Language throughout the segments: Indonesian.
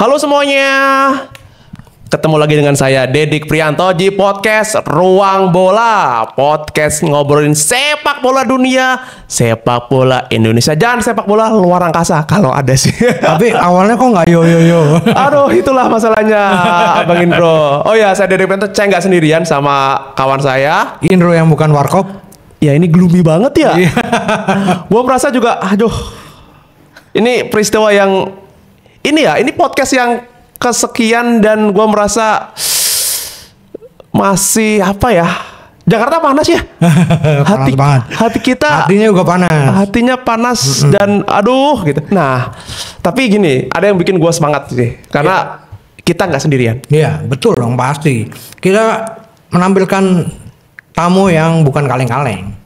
Halo semuanya, ketemu lagi dengan saya Dedik Prianto di podcast Ruang Bola. Podcast ngobrolin sepak bola dunia, sepak bola Indonesia, dan sepak bola luar angkasa kalau ada sih. Tapi awalnya kok nggak yo. Aduh, itulah masalahnya Abang Indro. Oh ya, saya Dedik Prianto, saya nggak sendirian sama kawan saya Indro yang bukan warkop. Ya ini gloomy banget ya. Gua merasa juga, aduh, ini peristiwa yang ini podcast yang kesekian dan gue merasa masih apa ya? Jakarta panas ya. Panas banget. Hati kita. Hatinya juga panas. Hatinya panas dan aduh gitu. Nah, tapi gini, ada yang bikin gue semangat sih, karena kita nggak sendirian. Iya, betul dong pasti. Kita menampilkan tamu yang bukan kaleng-kaleng.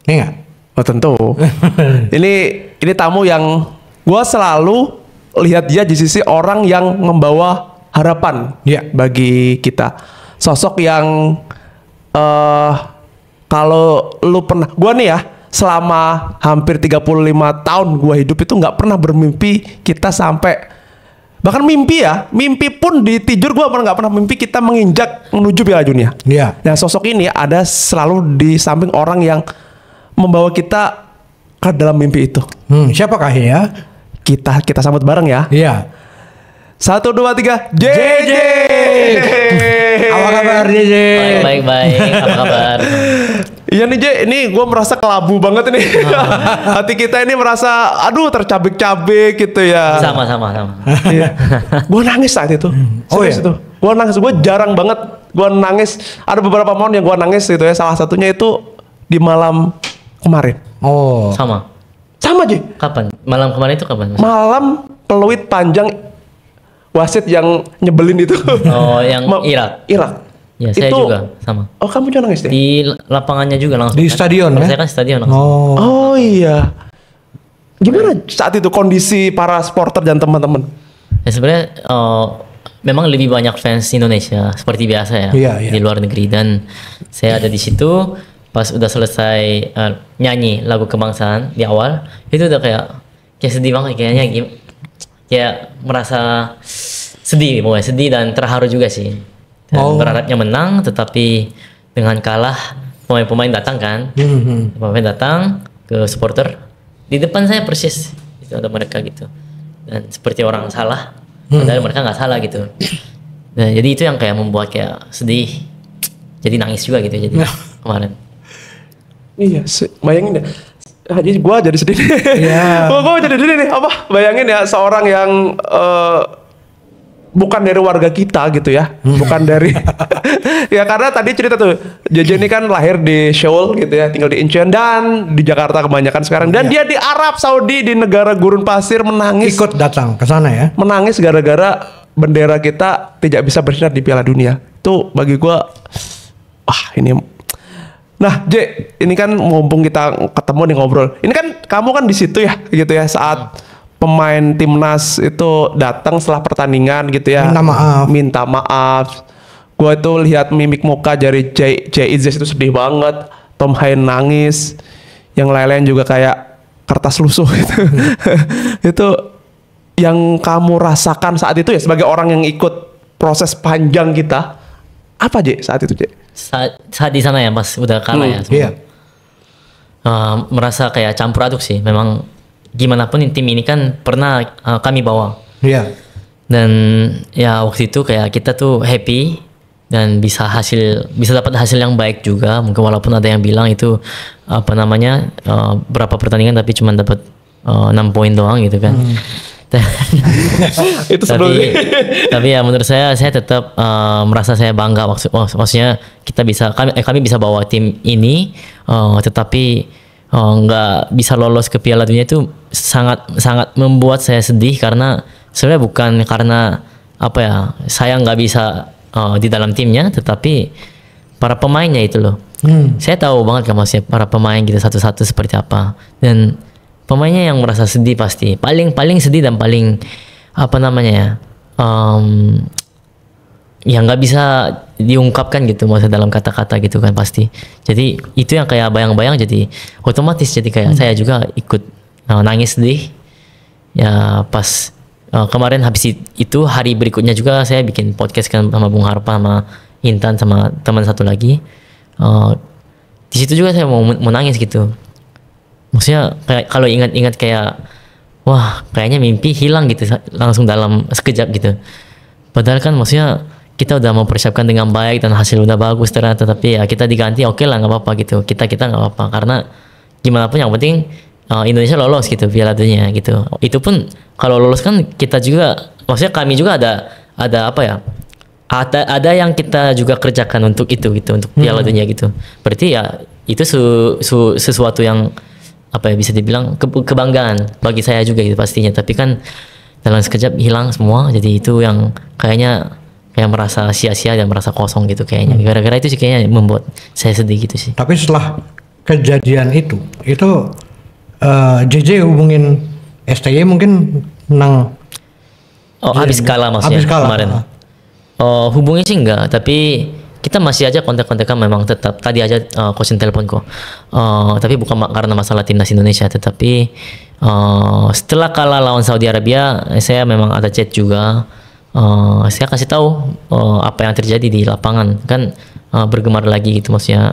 Iya nggak? Oh tentu. ini tamu yang gue selalu lihat dia di sisi orang yang membawa harapan bagi kita. Sosok yang kalau lu pernah, gua nih ya, selama hampir 35 tahun gua hidup itu nggak pernah bermimpi kita sampai, bahkan mimpi pun ditijur, gua nggak pernah mimpi kita menginjak menuju Piala Dunia. Iya. Nah, sosok ini ada selalu di samping orang yang membawa kita ke dalam mimpi itu. Siapakah ya? Kita sambut bareng ya. Iya. 1, 2, 3, JJ. Apa kabar JJ? Baik. Apa kabar? Iya nih J, ini gue merasa kelabu banget nih. Hati kita ini merasa, aduh, tercabik-cabik gitu ya. Sama. Iya. Gue nangis saat itu. Oh Serius iya? itu. Gue nangis. Gue jarang banget gue nangis. Ada beberapa momen yang gue nangis gitu ya. Salah satunya itu di malam kemarin. Oh. Sama J. Kapan? Malam kemarin itu kapan? Malam peluit panjang wasit yang nyebelin itu. Oh, yang Irak. Ya, saya itu, juga sama. Oh, kamu juga nangis deh? Di lapangannya juga langsung. Di stadion ya? Saya kan stadion langsung. Oh iya. Gimana saat itu kondisi para supporter dan teman-teman? Ya sebenarnya memang lebih banyak fans Indonesia seperti biasa ya. Iya. Di luar negeri, dan saya ada di situ. Pas udah selesai nyanyi lagu kebangsaan di awal, itu udah kayak sedih banget kayaknya, kayak merasa sedih dan terharu juga sih. Dan berharapnya menang, tetapi dengan kalah, pemain-pemain datang kan, pemain datang ke supporter di depan saya persis, itu ada mereka gitu, dan seperti orang salah, padahal mereka nggak salah gitu. Nah, jadi itu yang kayak membuat kayak sedih, jadi nangis juga gitu jadi kemarin. Iya, bayangin deh. Jadi gue jadi sedih. Iya. Gue jadi sedih nih. Apa? Bayangin ya, seorang yang bukan dari warga kita gitu ya, bukan dari. Ya karena tadi cerita tuh, JJ ini kan lahir di Seoul gitu ya, tinggal di Incheon dan di Jakarta kebanyakan sekarang. Dan dia di Arab Saudi, di negara gurun pasir, menangis. Ikut datang ke sana ya? Menangis gara-gara bendera kita tidak bisa bersinar di Piala Dunia. Itu bagi gue, ini. Nah, J, ini kan mumpung kita ketemu nih ngobrol. Ini kan kamu kan di situ ya, gitu ya, saat pemain timnas itu datang setelah pertandingan gitu ya. Minta maaf. Gue itu lihat mimik muka dari Jay Izzes itu sedih banget. Tom Hain nangis. Yang lain-lain juga kayak kertas lusuh gitu. Itu yang kamu rasakan saat itu ya, sebagai orang yang ikut proses panjang kita. Apa J saat itu J? Saat di sana ya, pas udah kalah ya. Iya. Merasa kayak campur aduk sih. Memang gimana pun tim ini kan pernah kami bawa. Iya. Dan ya waktu itu kayak kita tuh happy dan bisa dapat hasil yang baik juga. Mungkin walaupun ada yang bilang itu berapa pertandingan tapi cuma dapat 6 poin doang gitu kan. Itu tapi ya menurut saya tetap merasa saya bangga, maksudnya kami bisa bawa tim ini, tetapi nggak bisa lolos ke Piala Dunia itu sangat membuat saya sedih, karena sebenarnya bukan karena saya nggak bisa di dalam timnya, tetapi para pemainnya itu loh. Saya tahu banget kan maksudnya para pemain gitu satu-satu seperti apa, dan pemainnya yang merasa sedih pasti paling sedih dan paling yang nggak bisa diungkapkan gitu maksudnya dalam kata-kata gitu kan pasti. Jadi itu yang kayak bayang-bayang, jadi otomatis jadi kayak saya juga ikut nangis sedih ya pas kemarin habis itu hari berikutnya juga saya bikin podcast kan sama Bung Harpa, sama Intan, sama teman satu lagi. Di situ juga saya mau nangis gitu. Maksudnya kayak kalau ingat-ingat kayak wah kayaknya mimpi hilang gitu langsung dalam sekejap gitu. Padahal kan maksudnya kita udah mempersiapkan dengan baik dan hasil udah bagus ternyata, tapi ya kita diganti oke lah nggak apa-apa gitu. Kita nggak apa-apa karena gimana pun yang penting Indonesia lolos gitu Piala Dunia gitu. Itu pun kalau lolos kan kita juga, maksudnya kami juga ada apa ya? Ada yang kita juga kerjakan untuk itu gitu, untuk Piala Dunia gitu. Berarti ya itu sesuatu yang apa ya bisa dibilang kebanggaan bagi saya juga gitu pastinya. Tapi kan dalam sekejap hilang semua, jadi itu yang kayaknya kayak merasa sia-sia dan merasa kosong gitu kayaknya. Gara-gara itu sih kayaknya membuat saya sedih gitu sih. Tapi setelah kejadian itu JJ hubungin STY mungkin menang. Oh, habis kalah maksudnya kemarin. Hubungin sih enggak, tapi kita masih aja kontak-kontakan memang tetap. Tadi aja coaching teleponku. Tapi bukan karena masalah timnas Indonesia, tetapi setelah kalah lawan Saudi Arabia, saya memang ada chat juga. Saya kasih tahu apa yang terjadi di lapangan kan, bergemar lagi gitu maksudnya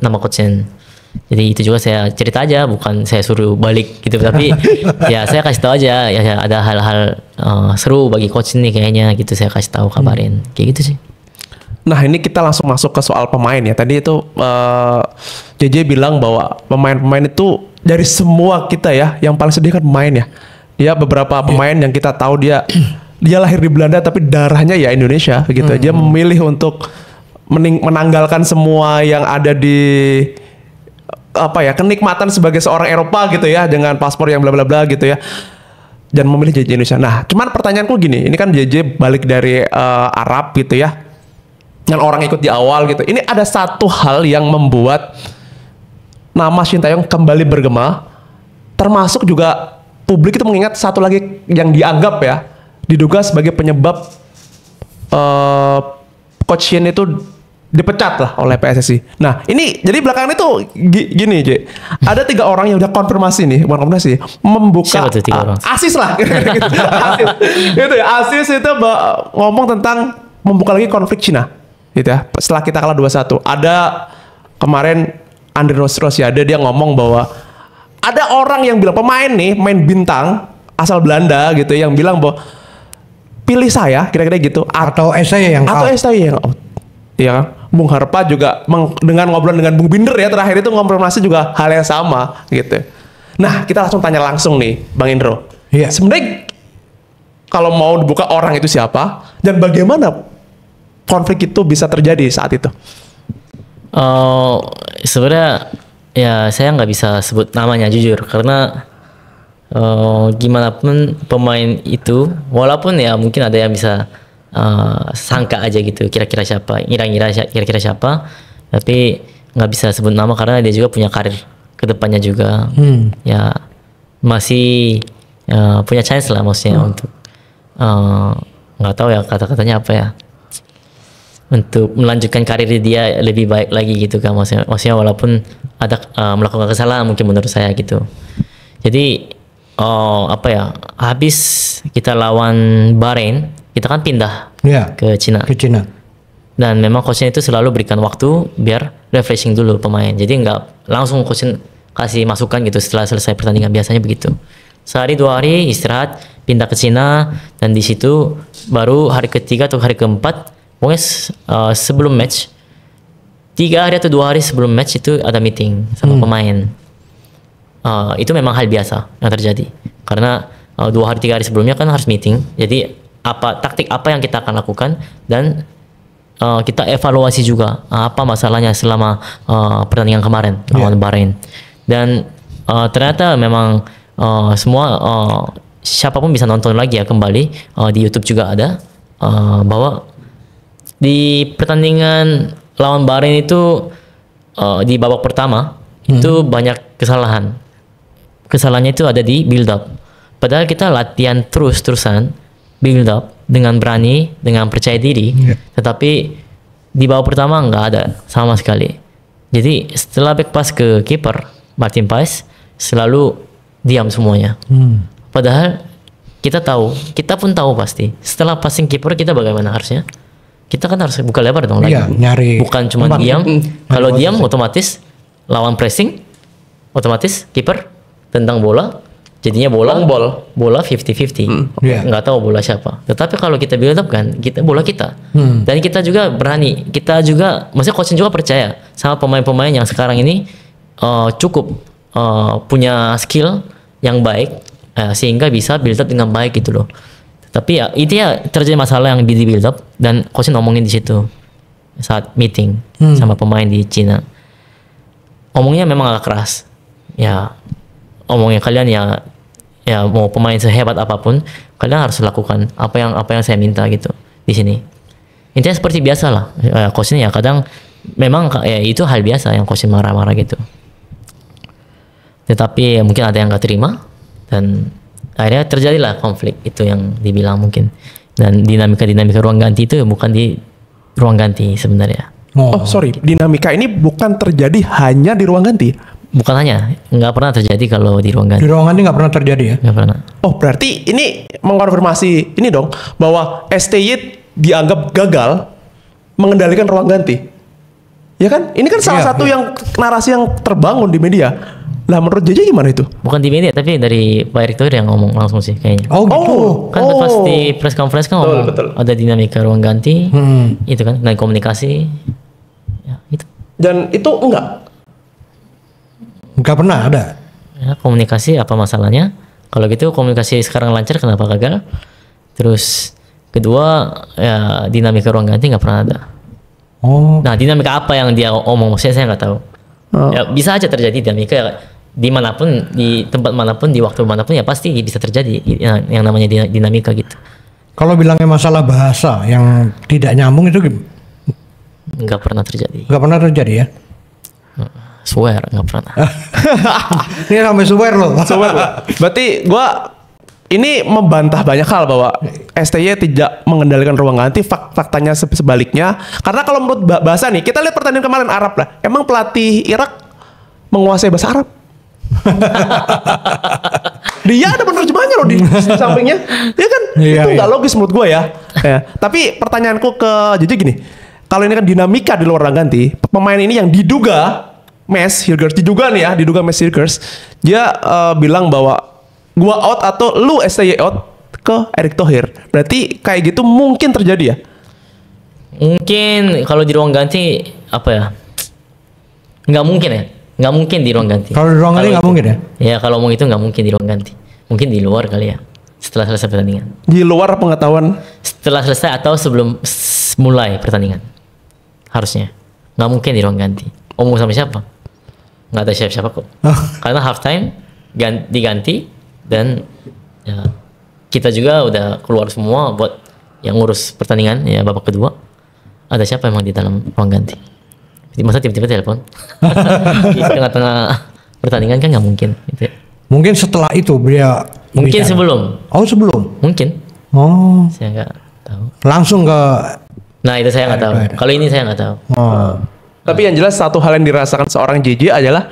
nama coachnya. Jadi itu juga saya cerita aja, bukan saya suruh balik gitu, tapi ya saya kasih tahu aja ya ada hal-hal seru bagi coach ini kayaknya gitu, saya kasih tahu kabarin kayak gitu sih. Nah ini kita langsung masuk ke soal pemain ya. Tadi itu JJ bilang bahwa pemain-pemain itu dari semua kita ya, yang paling sedih kan pemain ya. Dia beberapa pemain yang kita tahu dia lahir di Belanda tapi darahnya ya Indonesia gitu. Dia memilih untuk menanggalkan semua yang ada di apa ya, kenikmatan sebagai seorang Eropa gitu ya, dengan paspor yang bla bla bla gitu ya, dan memilih JJ Indonesia. Nah cuman pertanyaanku gini, ini kan JJ balik dari Arab gitu ya, dan orang ikut di awal gitu. Ini ada satu hal yang membuat nama Sintayong kembali bergema, termasuk juga publik itu mengingat satu lagi yang dianggap ya, diduga sebagai penyebab Coach Shin itu dipecat lah oleh PSSI. Nah ini jadi belakangan itu gini J, ada 3 orang yang udah konfirmasi nih, bukan konfirmasi, membuka Asis lah gitu. Asis gitu ya, Asis itu ngomong tentang membuka lagi konflik Cina gitu ya, setelah kita kalah 2-1. Ada kemarin Andre Rosiade, dia ngomong bahwa ada orang yang bilang, pemain bintang asal Belanda gitu, yang bilang bahwa pilih saya kira-kira gitu, atau STY yang out. Ya, Bung Harpa juga dengan ngobrol dengan Bung Binder ya, terakhir itu konfirmasi juga hal yang sama gitu. Nah kita langsung tanya langsung nih Bang Indro, sebenarnya kalau mau dibuka orang itu siapa dan bagaimana konflik itu bisa terjadi saat itu? Sebenarnya ya saya nggak bisa sebut namanya jujur, karena gimana pun pemain itu, walaupun ya mungkin ada yang bisa sangka aja gitu kira-kira siapa, tapi nggak bisa sebut nama karena dia juga punya karir kedepannya juga. Ya masih punya chance lah maksudnya untuk nggak tahu ya kata-katanya apa ya, untuk melanjutkan karir dia lebih baik lagi gitu kan, maksudnya walaupun ada melakukan kesalahan mungkin menurut saya gitu. Jadi apa ya, habis kita lawan Bahrain, kita kan pindah ke Cina. Dan memang coachnya itu selalu berikan waktu biar refreshing dulu pemain. Jadi nggak langsung coachnya kasih masukan gitu setelah selesai pertandingan, biasanya begitu. Sehari 2 hari istirahat, pindah ke Cina, dan di situ baru hari ketiga atau hari keempat, pokoknya sebelum match, 3 hari atau 2 hari sebelum match itu ada meeting sama pemain. Itu memang hal biasa yang terjadi, karena 2 hari 3 hari sebelumnya kan harus meeting. Jadi taktik apa yang kita akan lakukan, dan kita evaluasi juga apa masalahnya selama pertandingan kemarin lawan Bahrain. Dan ternyata memang semua siapapun bisa nonton lagi ya kembali di YouTube juga ada, bahwa di pertandingan lawan Bahrain itu di babak pertama itu banyak kesalahan. Kesalahannya itu ada di build up. Padahal kita latihan terus-terusan build up dengan berani, dengan percaya diri, tetapi di babak pertama nggak ada sama sekali. Jadi setelah back pass ke kiper Martin Paes, selalu diam semuanya. Padahal kita tahu, kita pun tahu pasti. Setelah passing kiper kita bagaimana harusnya? Kita kan harus buka lebar dong lagi. Iya, nyari Bukan cuma tempat. diam. Kalau Nyari diam posisi. otomatis lawan pressing, otomatis kiper tendang bola, jadinya Long ball. bola 50-50. Iya. Nggak tahu bola siapa. Tetapi kalau kita build up kan, kita bola kita. Dan kita juga berani. Kita juga, maksudnya coaching juga percaya sama pemain-pemain yang sekarang ini cukup punya skill yang baik sehingga bisa build up dengan baik gitu loh. Tapi ya itu ya terjadi masalah yang di build up dan coach ngomongin di situ saat meeting sama pemain di Cina. Omongnya memang agak keras. Ya omongnya kalian ya mau pemain sehebat apapun kalian harus lakukan apa yang saya minta gitu di sini. Intinya seperti biasa lah. Coachnya ya kadang memang ya itu hal biasa yang coach marah-marah gitu. Tetapi mungkin ada yang nggak terima dan akhirnya terjadilah konflik itu yang dibilang mungkin. Dan dinamika ruang ganti itu bukan di ruang ganti sebenarnya. Oh sorry, dinamika ini bukan terjadi hanya di ruang ganti. Bukan hanya, nggak pernah terjadi kalau di ruang Di ganti. ruangan ini nggak pernah terjadi ya? Nggak pernah. Oh berarti ini mengkonfirmasi ini dong bahwa STY dianggap gagal mengendalikan ruang ganti. Ya kan? Ini kan salah Iya, satu iya. yang narasi yang terbangun di media. Lah menurut JJ gimana itu? Bukan di media tapi dari Pak Erick Thohir yang ngomong langsung sih kayaknya. Oh gitu. Kan pas di press conference kan ngomong betul. ada dinamika ruang ganti, itu kan dan komunikasi, ya itu. Dan itu enggak. Nggak pernah ada. Ya, komunikasi apa masalahnya? Kalau gitu komunikasi sekarang lancar kenapa gagal? Terus kedua ya dinamika ruang ganti nggak pernah ada. Oh. Nah dinamika apa yang dia omong maksudnya saya nggak tahu. Ya bisa aja terjadi dinamika ya, dimanapun di tempat manapun di waktu manapun ya pasti bisa terjadi yang namanya dinamika gitu. Kalau bilangnya masalah bahasa yang tidak nyambung itu Nggak pernah terjadi. nggak pernah terjadi ya? Swear nggak pernah. Ini sampai swear loh. Berarti gua ini membantah banyak hal bahwa STY tidak mengendalikan ruang ganti. Faktanya sebaliknya. Karena kalau menurut bahasa nih, kita lihat pertandingan kemarin Arab lah. Emang pelatih Irak menguasai bahasa Arab? Dia ada penerjemahnya loh di sampingnya. Ya kan? Iya, Itu nggak iya. logis menurut gua ya. Tapi pertanyaanku ke JJ gini. Kalau ini kan dinamika di luar ruang ganti, pemain ini yang diduga Mads Hilgers, diduga Mads Hilgers, dia bilang bahwa gua out atau lu STY out ke Erick Thohir. Berarti kayak gitu mungkin terjadi ya? Mungkin kalau di ruang ganti apa ya? Nggak mungkin ya. Nggak mungkin di ruang ganti. Kalau di ruang ganti nggak itu- mungkin ya? Ya kalau ngomong itu nggak mungkin di ruang ganti. Mungkin di luar kali ya. Setelah selesai pertandingan. Di luar pengetahuan. Setelah selesai atau sebelum mulai pertandingan. Harusnya. Nggak mungkin di ruang ganti. Omong sama siapa? Nggak ada siapa-siapa kok. Karena halftime diganti dan ya, kita juga udah keluar semua buat yang ngurus pertandingan ya babak kedua. Ada siapa emang di dalam ruang ganti? Masa tiba-tiba telepon? Di tengah-tengah pertandingan kan nggak mungkin. Gitu ya. Mungkin setelah itu dia Mungkin bicara. sebelum. Oh sebelum. Mungkin. Oh Saya nggak tahu. langsung ke. Nah itu saya nggak tahu. Air. Kalau ini saya nggak tahu. Oh. Tapi yang jelas satu hal yang dirasakan seorang JJ adalah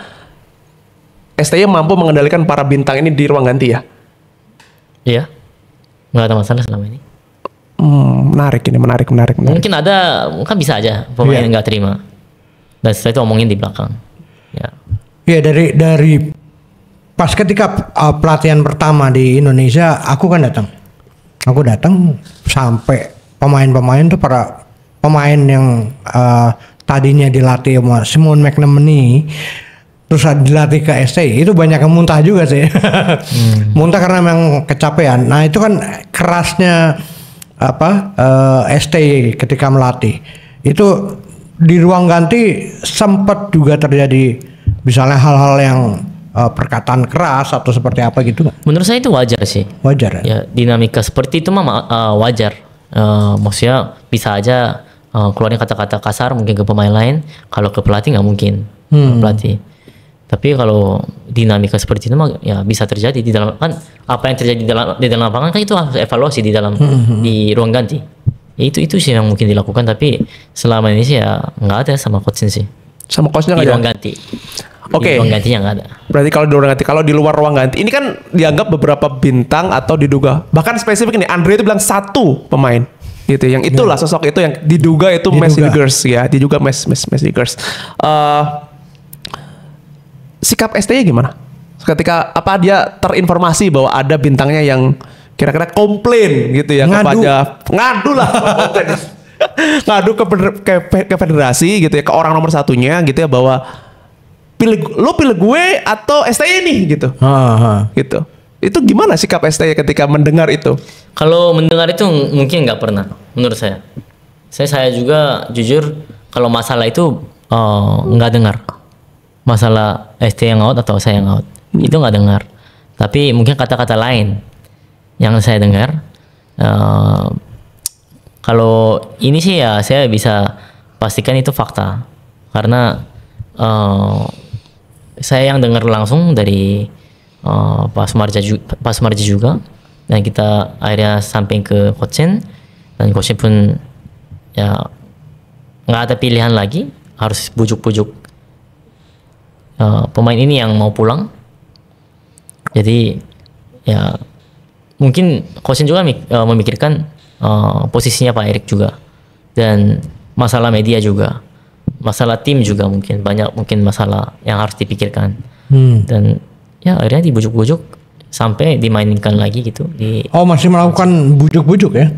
STY mampu mengendalikan para bintang ini di ruang ganti ya. Iya. Nggak ada masalah selama ini. Menarik ini, menarik. Mungkin ada, kan bisa aja pemain Iya. nggak terima. Dan setelah itu omongin di belakang. Ya. Ya dari pas ketika pelatihan pertama di Indonesia aku kan datang. Aku datang sampai pemain-pemain tuh para pemain yang tadinya dilatih sama Simon McNamee terus dilatih ke STY itu banyak yang muntah juga sih. Muntah karena memang kecapean. Nah, itu kan kerasnya STY ketika melatih. Itu di ruang ganti sempat juga terjadi misalnya hal-hal yang perkataan keras atau seperti apa gitu nggak? Menurut saya itu wajar sih. Wajar ya? Ya dinamika seperti itu mah wajar. Maksudnya bisa aja keluarnya kata-kata kasar mungkin ke pemain lain. Kalau ke pelatih nggak mungkin. Ke pelatih. Tapi kalau dinamika seperti itu mah ya bisa terjadi di dalam, kan apa yang terjadi di dalam lapangan kan itu harus evaluasi di dalam di ruang ganti. Ya, itu sih yang mungkin dilakukan, tapi selama ini sih ya nggak ada sama coach sih Sama coachnya di nggak ruang ada. ganti. Oke. Di ruang gantinya nggak ada. Berarti kalau di ruang ganti, kalau di luar ruang ganti, ini kan dianggap beberapa bintang atau diduga. Bahkan spesifik nih, Andre itu bilang 1 pemain gitu. Yang itulah sosok itu yang diduga itu Messi Girls ya, diduga Messi Girls. Sikap STY gimana? Ketika apa dia terinformasi bahwa ada bintangnya yang kira-kira komplain gitu ya ngadu lah. Ngadu ke federasi gitu ya, ke orang nomor satunya gitu ya, bahwa lo pilih gue atau STY nih gitu. Gitu. Itu gimana sikap STY ketika mendengar itu? Kalau mendengar itu mungkin nggak pernah, menurut saya. Saya juga jujur kalau masalah itu nggak dengar. Masalah STY yang out atau saya yang out itu nggak dengar. Tapi mungkin kata-kata lain yang saya dengar. Kalau ini sih ya saya bisa pastikan itu fakta karena saya yang dengar langsung dari Pak Sumarji juga, dan kita akhirnya sampai ke Coach dan Coach pun ya nggak ada pilihan lagi, harus bujuk-bujuk pemain ini yang mau pulang. Jadi ya mungkin Coach juga memikirkan posisinya Pak Erik juga, dan masalah media juga, masalah tim juga, mungkin masalah yang harus dipikirkan. Dan ya akhirnya dibujuk-bujuk sampai dimainkan lagi gitu masih melakukan bujuk-bujuk ya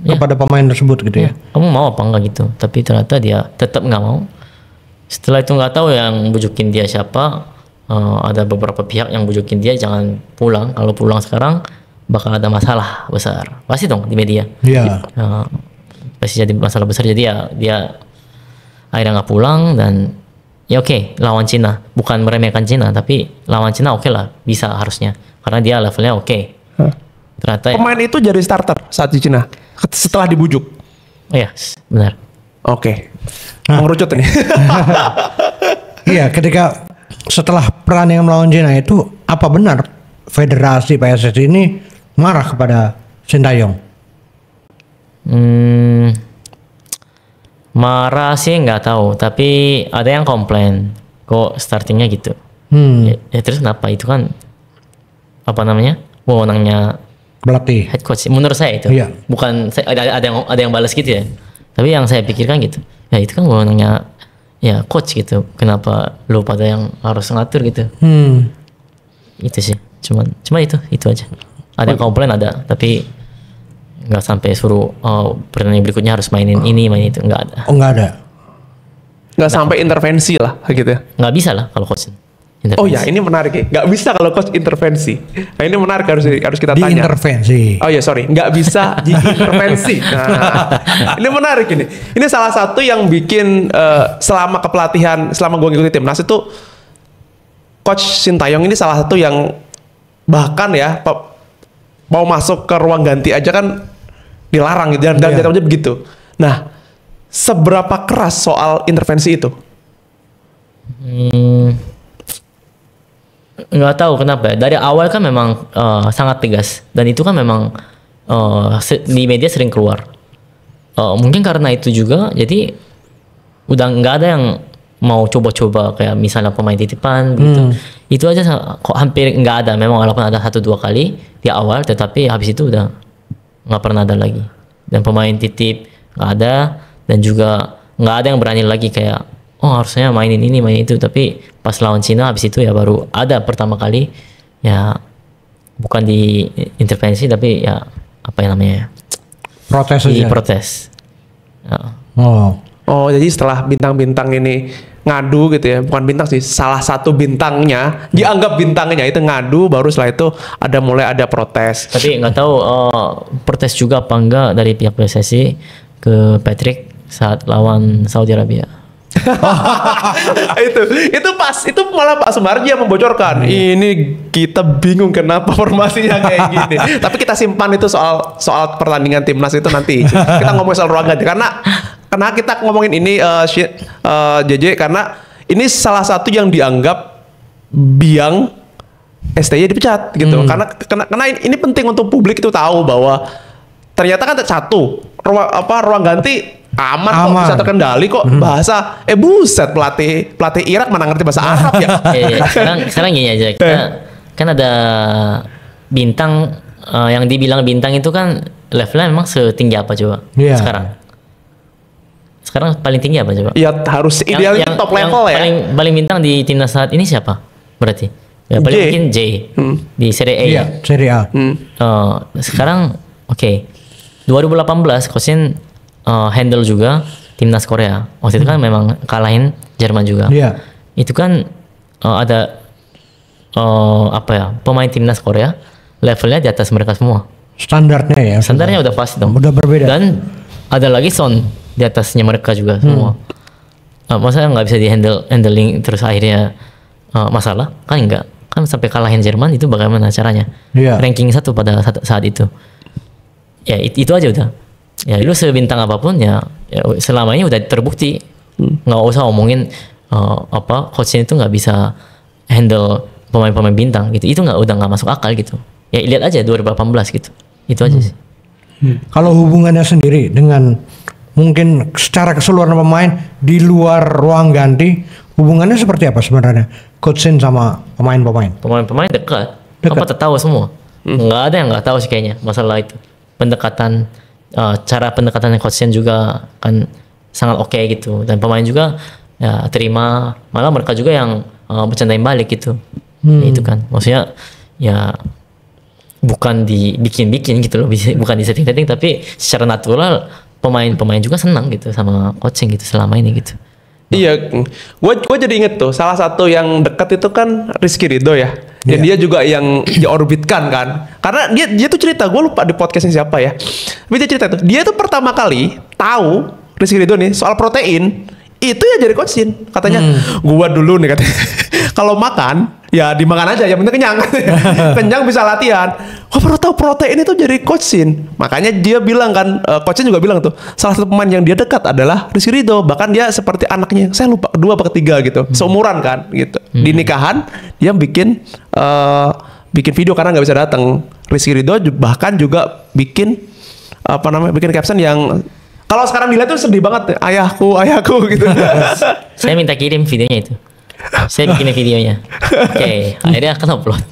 kepada pemain tersebut gitu ya. Kamu mau apa enggak gitu, tapi ternyata dia tetap nggak mau. Setelah itu nggak tahu yang bujukin dia siapa. Ada beberapa pihak yang bujukin dia jangan pulang, kalau pulang sekarang bakal ada masalah besar, pasti dong di media. Iya. Pasti jadi masalah besar, jadi ya dia akhirnya nggak pulang. Dan ya oke, lawan Cina, bukan meremehkan Cina, tapi lawan Cina oke lah, bisa harusnya, karena dia levelnya oke. Ternyata pemain itu jadi starter saat di Cina setelah dibujuk. Iya, benar. Oke. Mengerucut ini. Iya, ketika setelah pertandingan melawan Cina itu, apa benar federasi PSSI ini marah kepada Sintayong? Marah sih nggak tahu, tapi ada yang komplain kok startingnya gitu. Ya terus kenapa? Itu kan apa namanya, wewenangnya Pelatih, head coach. Menurut saya itu bukan ada yang balas gitu ya. Tapi yang saya pikirkan gitu, ya itu kan wewenangnya ya coach gitu. Kenapa lu pada yang harus ngatur gitu? Itu sih. Cuma itu aja. Ada yang komplain ada, tapi nggak sampai suruh pertandingan berikutnya harus mainin ini, main itu, nggak ada. Nggak ada. Nggak sampai intervensi lah gitu ya. Nggak bisa lah kalau coach intervensi. Oh ya, ini menarik ya. Nggak bisa kalau coach intervensi. Nah, ini menarik, harus kita tanya. Diintervensi. Oh ya, sorry, nggak bisa diintervensi. Nah, ini menarik ini. Ini salah satu yang bikin selama kepelatihan, selama gue ngikutin timnas itu, Coach Sintayong ini salah satu yang bahkan ya mau masuk ke ruang ganti aja kan dilarang gitu, dan jatuhnya begitu. Nah, seberapa keras soal intervensi itu? Nggak tahu kenapa ya. Dari awal kan memang sangat tegas, dan itu kan memang di media sering keluar. Mungkin karena itu juga, jadi udah nggak ada yang mau coba-coba kayak misalnya pemain titipan gitu. Itu aja kok hampir nggak ada. Memang walaupun ada 1-2 kali di awal, tetapi habis itu udah nggak pernah ada lagi. Dan pemain titip nggak ada, dan juga nggak ada yang berani lagi kayak harusnya mainin ini, mainin itu. Tapi pas lawan Cina habis itu ya baru ada pertama kali, ya bukan di intervensi tapi ya apa yang namanya, protes di aja. protes. Ya. Oh, jadi setelah bintang-bintang ini ngadu gitu ya, bukan bintang sih, salah satu bintangnya dianggap bintangnya itu ngadu, baru setelah itu mulai ada protes. Tapi nggak tahu protes juga apa enggak dari pihak PSSI ke Patrick saat lawan Saudi Arabia. itu malah Pak Sumarji yang membocorkan. Ini kita bingung kenapa formasinya kayak gini. Tapi kita simpan itu soal pertandingan timnas itu nanti. Kita ngomongin soal ruang ganti karena kita ngomongin ini JJ karena ini salah satu yang dianggap biang STY dipecat gitu. Karena ini penting untuk publik itu tahu bahwa ternyata kan satu ruang ganti aman kok, Aman. bisa terkendali kok. Bahasa buset, pelatih Irak mana ngerti bahasa Arab ya. Iya. Sekarang gini aja, kita kan ada bintang yang dibilang bintang itu kan levelnya memang setinggi apa coba? Iya. Sekarang paling tinggi apa coba? Ya harus idealnya top level ya. Paling bintang di timnas saat ini siapa? Berarti ya paling J. mungkin J di Serie A. Iya, Serie A. Sekarang oke. 2018 Coachin handle juga timnas Korea. Waktu itu kan memang kalahin Jerman juga. Iya. Itu kan ada pemain timnas Korea levelnya di atas mereka semua. Standarnya ya. Standarnya udah pasti dong. Udah berbeda. Dan ada lagi Son di atasnya mereka juga semua. Masa nggak bisa di handling terus akhirnya masalah? Kan enggak. Kan sampai kalahin Jerman itu bagaimana caranya? Iya. Ranking 1 pada saat itu. Ya itu aja udah. Ya lu sebintang apapun ya selama ini udah terbukti. Nggak usah ngomongin coachnya itu nggak bisa handle pemain-pemain bintang gitu. Itu udah nggak masuk akal gitu. Ya lihat aja 2018 gitu. Itu aja sih. Kalau hubungannya sendiri dengan mungkin secara keseluruhan pemain di luar ruang ganti, hubungannya seperti apa sebenarnya? Coachin sama pemain-pemain. Pemain-pemain dekat. Apa tahu semua? Nggak ada yang nggak tahu sih kayaknya masalah itu. Pendekatan cara pendekatan coaching juga kan sangat oke gitu, dan pemain juga ya terima, malah mereka juga yang bercandain balik gitu. Ya, itu kan maksudnya ya bukan dibikin-bikin gitu loh, bukan di setting-setting, tapi secara natural pemain-pemain juga senang gitu sama coaching gitu selama ini gitu. Iya, gue jadi inget tuh salah satu yang dekat itu kan Rizky Ridho ya. Dan dia juga yang diorbitkan kan. Karena dia tuh cerita, gue lupa di podcastnya siapa ya. Tapi dia cerita tuh, dia tuh pertama kali tahu Rizky Ridho nih soal protein itu ya dari coachin. Katanya, gue dulu nih katanya, kalau makan ya dimakan aja, yang penting kenyang. Kenyang bisa latihan. Gue baru tahu protein itu dari coachin. Makanya dia bilang kan, coachin juga bilang tuh, salah satu pemain yang dia dekat adalah Rizky Ridho. Bahkan dia seperti anaknya, saya lupa kedua apa ketiga gitu, seumuran kan gitu. Di nikahan dia bikin video karena nggak bisa datang. Rizky Ridho bahkan juga bikin bikin caption yang kalau sekarang dilihat tuh sedih banget, ayahku gitu. Saya minta kirim videonya itu. Saya bikin videonya. Oke, akhirnya akan upload.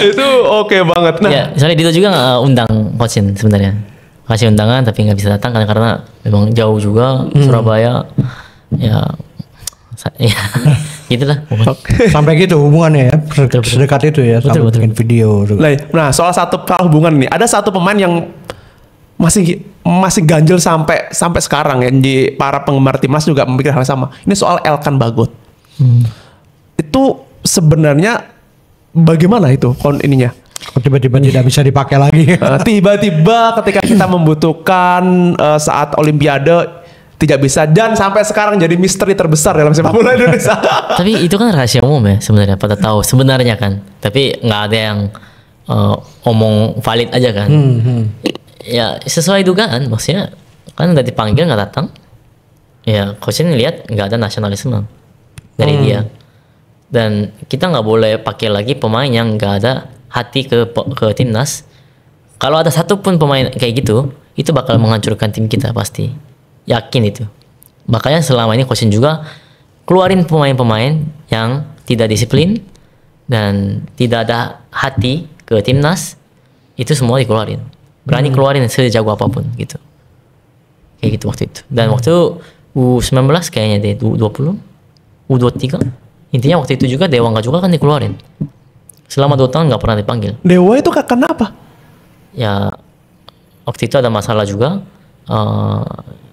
Itu oke banget. Nah, ya, soalnya Dito juga nggak undang coachin sebenarnya. Kasih undangan tapi nggak bisa datang karena memang jauh juga Surabaya. Ya gitulah. Sampai gitu hubungannya ya, sedekat itu ya, sampai Betul. bikin video. nah soal satu hubungan nih, ada satu pemain yang masih ganjel sampai sekarang ya, di para penggemar timnas juga memikir hal sama. Ini soal Elkan Bagot. Itu sebenarnya bagaimana itu ininya? Kok tiba-tiba tidak bisa dipakai lagi? Tiba-tiba ketika kita membutuhkan saat Olimpiade tidak bisa, dan sampai sekarang jadi misteri terbesar dalam sepak bola Indonesia. Tapi itu kan rahasia umum ya sebenarnya, pada tahu sebenarnya kan. Tapi nggak ada yang omong valid aja kan. Ya sesuai dugaan, maksudnya kan udah dipanggil nggak datang. Ya coachnya lihat nggak ada nasionalisme dari dia. Dan kita nggak boleh pakai lagi pemain yang nggak ada hati ke timnas. Kalau ada satupun pemain kayak gitu, itu bakal menghancurkan tim kita pasti. Yakin itu. Makanya selama ini coaching juga keluarin pemain-pemain yang tidak disiplin dan tidak ada hati ke timnas, itu semua dikeluarin. Berani keluarin sejago apapun gitu. Kayak gitu waktu itu. Dan waktu U19 kayaknya deh, U20, U23. Intinya waktu itu juga Dewa nggak juga kan dikeluarin. Selama 2 tahun nggak pernah dipanggil. Dewa itu kenapa? Ya waktu itu ada masalah juga,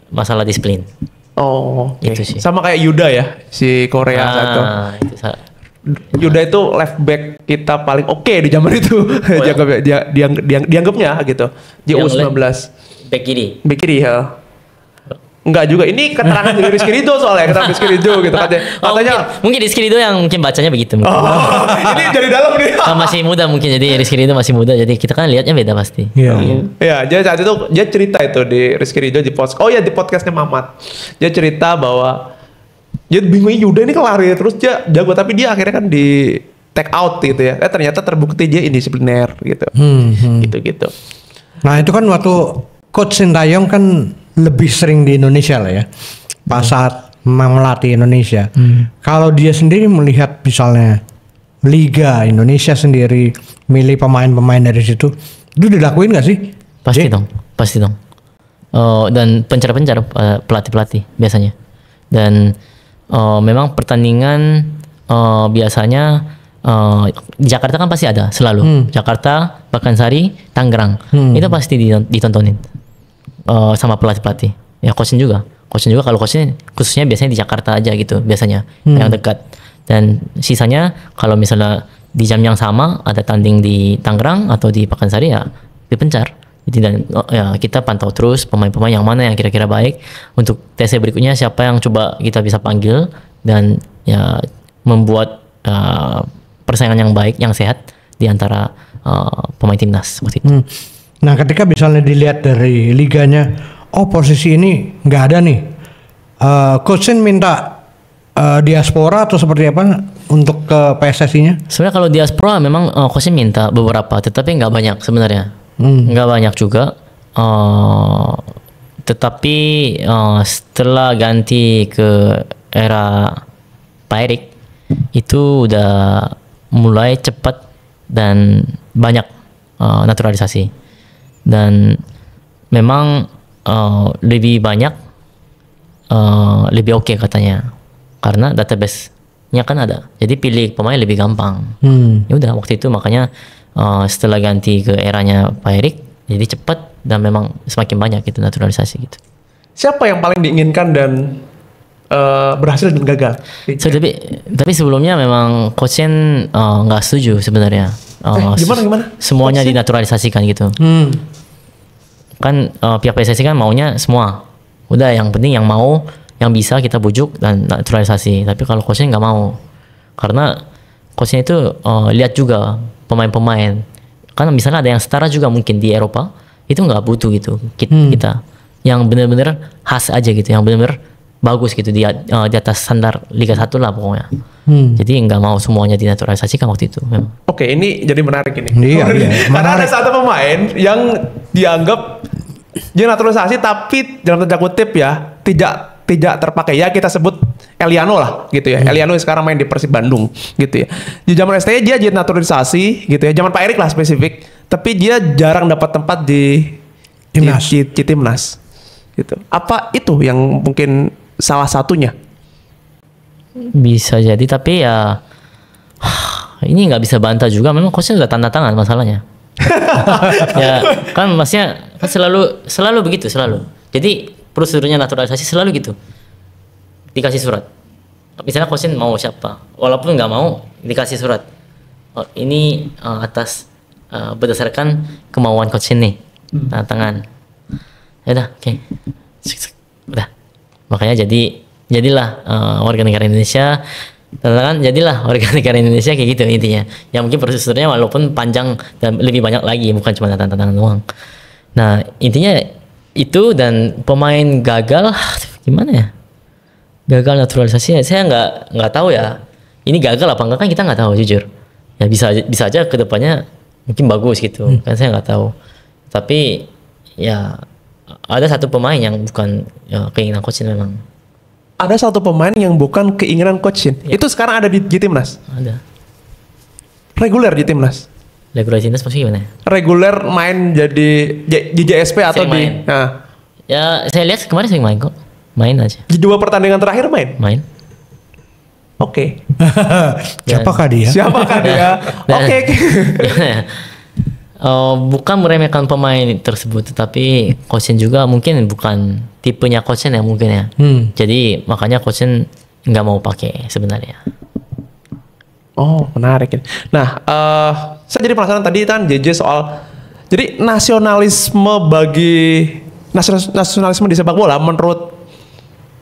masalah disiplin. Oh, Itu sih. sama kayak Yuda ya, si Korea satu. Itu Yuda itu left back kita paling oke di zaman itu. Dianggapnya gitu. Di Yang U19. back kiri. Back kiri ya. Enggak juga. Ini keterangan dari Rizky Ridho soalnya, keterangan Rizky Ridho gitu katanya. Mungkin Rizky Ridho yang mungkin bacanya begitu. Mungkin. Ini dari dalam nih. Masih muda mungkin, jadi Rizky Ridho masih muda, jadi kita kan lihatnya beda pasti. Iya. Ya, jadi saat itu dia cerita itu di Rizky Ridho di podcast. Oh ya, di podcastnya Mamat. Dia cerita bahwa dia bingung Yuda ini kelari terus dia jago, tapi dia akhirnya kan di take out gitu ya. Ternyata terbukti dia indisipliner gitu. Gitu. Nah itu kan waktu Coach Sintayong kan lebih sering di Indonesia lah ya. Pas saat melatih Indonesia. Kalau dia sendiri melihat misalnya Liga Indonesia sendiri milih pemain-pemain dari situ, itu dilakuin gak sih? Pasti dong, pasti dong. Dan pencar-pencar pelatih-pelatih biasanya. Dan memang pertandingan biasanya di Jakarta kan pasti ada selalu. Jakarta, Pakansari, Tangerang. Itu pasti ditontonin sama pelatih-pelatih. Ya coaching juga kalau coaching khususnya biasanya di Jakarta aja gitu biasanya yang dekat. Dan sisanya kalau misalnya di jam yang sama ada tanding di Tangerang atau di Pakansari ya dipencar. Jadi dan ya kita pantau terus pemain-pemain yang mana yang kira-kira baik untuk TC berikutnya, siapa yang coba kita bisa panggil dan ya membuat persaingan yang baik, yang sehat di antara pemain timnas waktu itu. Nah, ketika misalnya dilihat dari liganya, posisi ini nggak ada nih. Coachin minta diaspora atau seperti apa untuk ke PSSI-nya? Sebenarnya kalau diaspora memang coaching minta beberapa, tetapi nggak banyak sebenarnya. Nggak banyak juga. Tetapi setelah ganti ke era Pak Erik, itu udah mulai cepat dan banyak naturalisasi. Dan memang lebih banyak, lebih oke katanya. Karena database-nya kan ada. Jadi pilih pemain lebih gampang. Ya udah waktu itu makanya setelah ganti ke eranya Pak Erik, jadi cepat dan memang semakin banyak gitu naturalisasi gitu. Siapa yang paling diinginkan dan berhasil dan gagal? So, tapi sebelumnya memang coachnya nggak setuju sebenarnya. Gimana? Semuanya dinaturalisasikan gitu. Kan pihak PSSI kan maunya semua. Udah yang penting yang mau, yang bisa kita bujuk dan naturalisasi. Tapi kalau coachnya nggak mau, karena coachnya itu lihat juga pemain-pemain. Karena misalnya ada yang setara juga mungkin di Eropa, itu nggak butuh gitu kita. Yang benar-benar khas aja gitu, yang benar-benar bagus gitu di atas standar Liga 1 lah pokoknya. Jadi nggak mau semuanya dinaturalisasikan waktu itu memang. Oke, ini jadi menarik ini. Iya, Karena ada satu pemain yang dianggap dia naturalisasi tapi dalam tanda kutip ya tidak terpakai, ya kita sebut Eliano lah gitu ya. Eliano sekarang main di Persib Bandung gitu ya. Di zaman STY dia jadi naturalisasi gitu ya. Zaman Pak Erik lah spesifik, tapi dia jarang dapat tempat di Timnas. di timnas gitu. Apa itu yang mungkin salah satunya? Bisa jadi, tapi ya ini nggak bisa bantah juga. Memang coachnya udah tanda tangan masalahnya. Ya kan maksudnya kan selalu begitu selalu. Jadi prosedurnya naturalisasi selalu gitu. Dikasih surat. Misalnya coachnya mau siapa, walaupun nggak mau dikasih surat. Ini atas berdasarkan kemauan coachnya nih, tanda tangan. Ya udah, oke. Udah. Makanya jadilah warga negara Indonesia, jadilah warga negara Indonesia kayak gitu intinya. Ya mungkin prosedurnya walaupun panjang dan lebih banyak lagi, bukan cuma tanda tangan doang. Nah intinya itu, dan pemain gagal gimana ya? Gagal naturalisasi saya nggak tahu ya. Ini gagal apa enggak kan kita nggak tahu jujur. Ya bisa aja kedepannya mungkin bagus gitu. Kan saya nggak tahu. Tapi ya ada satu pemain yang bukan ya, keinginan coachnya memang. Ada satu pemain yang bukan keinginan coachin. Ya. Itu sekarang ada di Timnas. Ada. Reguler di Timnas. Regular timnas maksudnya gimana? Reguler main jadi di JSP atau Sering di main. nah, Ya saya lihat kemarin sering main kok. Main aja. di 2 pertandingan terakhir main. Main. Oke. Siapakah dia? Siapakah dia? Oke. Bukan meremehkan pemain tersebut, tetapi coaching juga mungkin bukan tipenya coaching ya mungkin ya. Jadi makanya coaching nggak mau pakai sebenarnya. Oh, menarik ini. Nah, saya jadi penasaran tadi kan JJ soal jadi nasionalisme di sepak bola menurut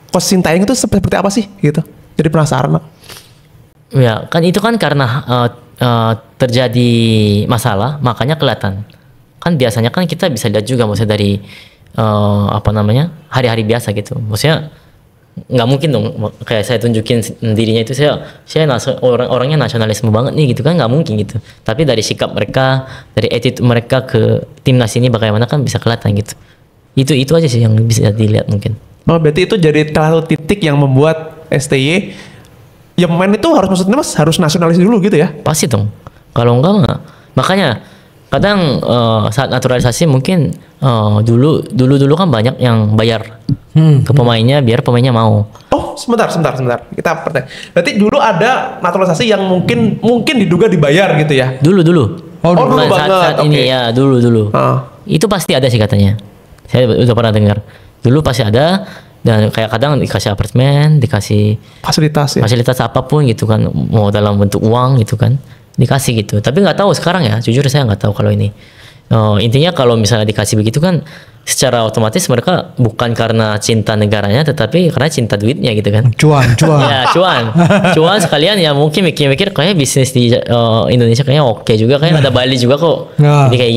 Coach Sintayong itu seperti apa sih gitu. Jadi penasaran. Ya, kan itu kan karena terjadi masalah, makanya kelihatan. Kan biasanya kan kita bisa lihat juga maksudnya dari hari-hari biasa gitu. Maksudnya nggak mungkin dong kayak saya tunjukin dirinya itu saya orangnya nasionalisme banget nih gitu kan, nggak mungkin gitu. Tapi dari sikap mereka, dari attitude mereka ke timnas ini bagaimana kan bisa kelihatan gitu. Itu aja sih yang bisa dilihat mungkin. Oh, berarti itu jadi salah satu titik yang membuat STY ya pemain itu harus maksudnya Mas harus nasionalis dulu gitu ya. Pasti dong. Kalau enggak mah, makanya kadang saat naturalisasi mungkin dulu kan banyak yang bayar ke pemainnya biar pemainnya mau. Oh, sebentar. Kita pertanyaan. Berarti dulu ada naturalisasi yang mungkin diduga dibayar gitu ya. Dulu. Oh, dulu Bukan banget. saat ini Oke. ya, dulu. Itu pasti ada sih katanya. Saya udah pernah dengar. Dulu pasti ada dan kayak kadang dikasih apartemen, dikasih Fasilitas ya. fasilitas apapun gitu kan, mau dalam bentuk uang gitu kan, dikasih gitu. Tapi nggak tahu sekarang ya, jujur saya nggak tahu kalau ini. Intinya kalau misalnya dikasih begitu kan, secara otomatis mereka bukan karena cinta negaranya, tetapi karena cinta duitnya gitu kan. Cuan. Ya cuan sekalian ya mungkin mikir-mikir kayak bisnis di Indonesia kayaknya oke juga, kayak ada Bali juga kok. Nah. Jadi kayak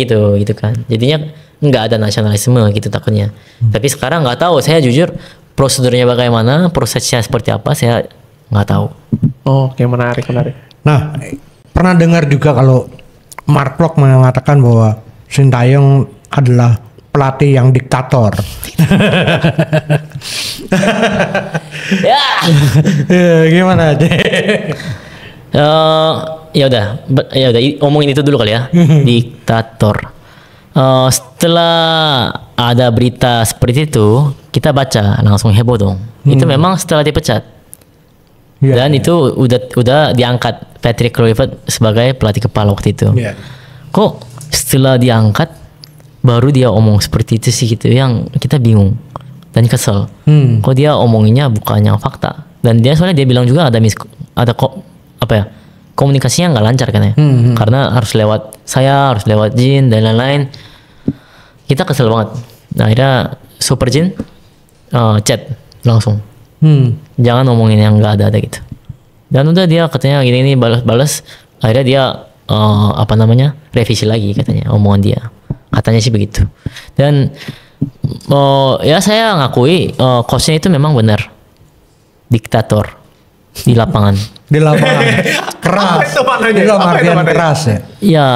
gitu kan. Jadinya nggak ada nasionalisme gitu takutnya. Tapi sekarang nggak tahu, saya jujur prosedurnya bagaimana, prosesnya seperti apa saya nggak tahu. Oh, oke, menarik. Nah, pernah dengar juga kalau Mark Klok mengatakan bahwa Sintayong adalah pelatih yang diktator. Ya. Gimana aja? Ya udah omongin itu dulu kali ya. Diktator. Setelah ada berita seperti itu, kita baca langsung heboh dong. Itu memang setelah dipecat. Iya, Dan itu udah diangkat Patrick Kluivert sebagai pelatih kepala waktu itu. Iya. Kok setelah diangkat baru dia omong seperti itu sih gitu, yang kita bingung dan kesel. Kok dia omonginnya bukannya fakta. Dan dia soalnya dia bilang juga ada komunikasinya nggak lancar kan ya. Karena harus lewat saya, harus lewat Jin dan lain-lain. Kita kesel banget. Nah, akhirnya Super Jin chat langsung. Jangan ngomongin yang nggak ada gitu. Dan udah dia katanya gini balas. Akhirnya dia revisi lagi katanya omongan dia. Katanya sih begitu. Dan ya saya ngakui coachnya itu memang benar diktator di lapangan. Di lapangan keras. Apa itu maknanya? Di dalam Apa itu artian maknanya? keras ya. Ya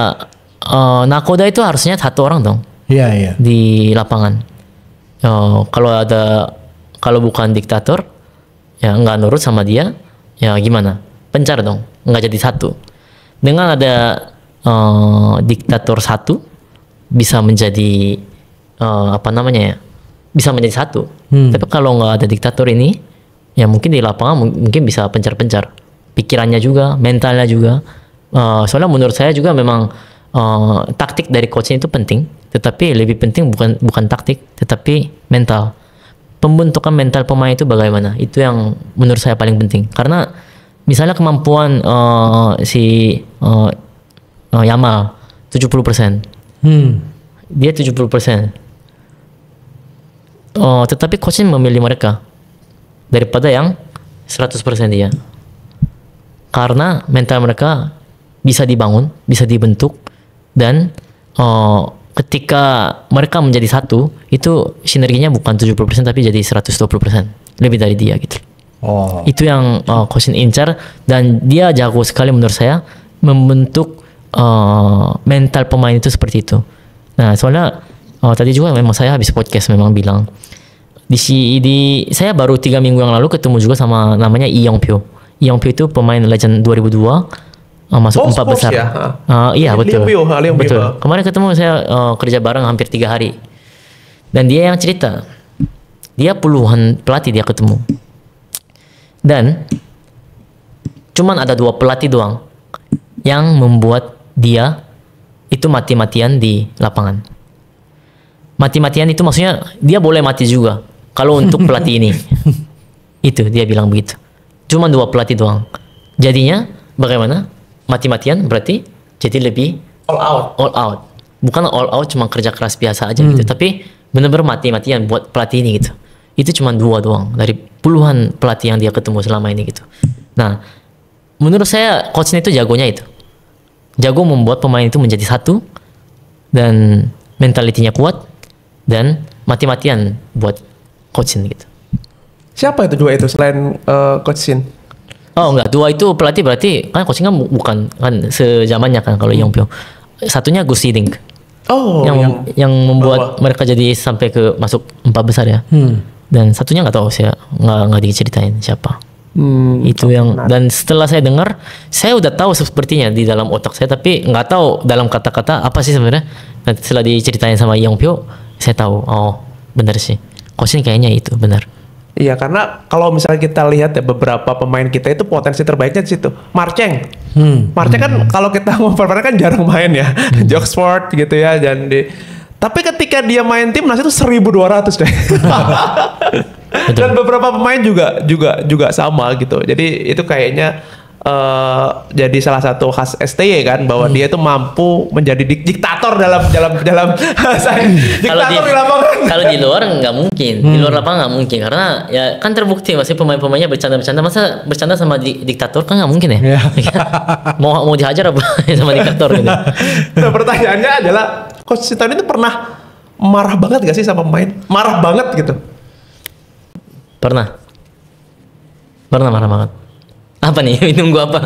nakoda itu harusnya satu orang dong Iya. di lapangan. Kalau bukan diktator ya nggak nurut sama dia, ya gimana? Pencar dong, nggak jadi satu. Dengan ada diktator satu bisa menjadi bisa menjadi satu. Tapi kalau nggak ada diktator ini, ya mungkin di lapangan mungkin bisa pencar-pencar. Pikirannya juga, mentalnya juga. Soalnya menurut saya juga memang taktik dari coachnya itu penting, tetapi lebih penting bukan taktik, tetapi mental. Pembentukan mental pemain itu bagaimana? Itu yang menurut saya paling penting. Karena misalnya kemampuan Yamal 70%. Dia 70%. Tetapi coachnya memilih mereka daripada yang 100% dia. Karena mental mereka bisa dibangun, bisa dibentuk, dan ketika mereka menjadi satu, itu sinerginya bukan 70% tapi jadi 120%. Lebih dari dia gitu. Oh. Itu yang coach incar, dan dia jago sekali menurut saya membentuk mental pemain itu seperti itu. Nah, soalnya tadi juga memang saya habis podcast memang bilang saya baru 3 minggu yang lalu ketemu juga sama namanya Lee Yong-pyo. Lee Yong-pyo itu pemain legend 2002. Masuk 4 besar. Ya? Iya betul. Lee Yong-pyo. Betul. Kemarin ketemu saya kerja bareng hampir 3 hari. Dan dia yang cerita, dia puluhan pelatih dia ketemu. Dan cuman ada 2 pelatih doang yang membuat dia itu mati-matian di lapangan. Mati-matian itu maksudnya dia boleh mati juga kalau untuk pelatih ini. Itu dia bilang begitu. Cuman 2 pelatih doang. Jadinya bagaimana? Mati-matian berarti jadi lebih All out. Bukan all out cuma kerja keras biasa aja gitu, tapi benar-benar mati-matian buat pelatih ini gitu. Itu cuma 2 doang dari puluhan pelatih yang dia ketemu selama ini gitu. Nah, menurut saya coachnya itu jagonya itu. Jago membuat pemain itu menjadi satu dan mentalitinya kuat dan mati-matian buat coachin gitu. Siapa itu 2 itu selain coach Shin? Oh enggak, 2 itu pelatih berarti kan coaching kan bukan kan sejamannya kan kalau Yong-pyo. Satunya Gus Hiddink. Oh, yang membuat mereka jadi sampai ke masuk 4 besar ya. Dan satunya nggak tahu, saya nggak diceritain siapa. Itu yang, dan setelah saya dengar, saya udah tahu sepertinya di dalam otak saya, tapi nggak tahu dalam kata-kata apa sih sebenarnya. Nanti setelah diceritain sama Yong Pyo, saya tahu, oh benar sih, Kosin kayaknya itu benar. Iya, karena kalau misalnya kita lihat ya beberapa pemain kita itu potensi terbaiknya di situ. Marceng. Marceng kan kalau kita ngomong kan jarang main ya. Joksport gitu ya, dan tapi ketika dia main timnas itu 1.200 deh. Dan beberapa pemain juga sama gitu. Jadi itu kayaknya jadi salah satu khas STY kan, bahwa dia itu mampu menjadi diktator dalam diktator di lapangan. Kalau di luar nggak mungkin, di luar lapangan nggak mungkin, karena ya kan terbukti masih pemain-pemainnya bercanda-bercanda, masa bercanda sama diktator kan nggak mungkin ya. Mau dihajar apa sama diktator gitu. Nah, pertanyaannya adalah Coach Sintiong itu pernah marah banget gak sih sama pemain? Marah banget gitu? Pernah marah banget. Apa nih? Nunggu apa?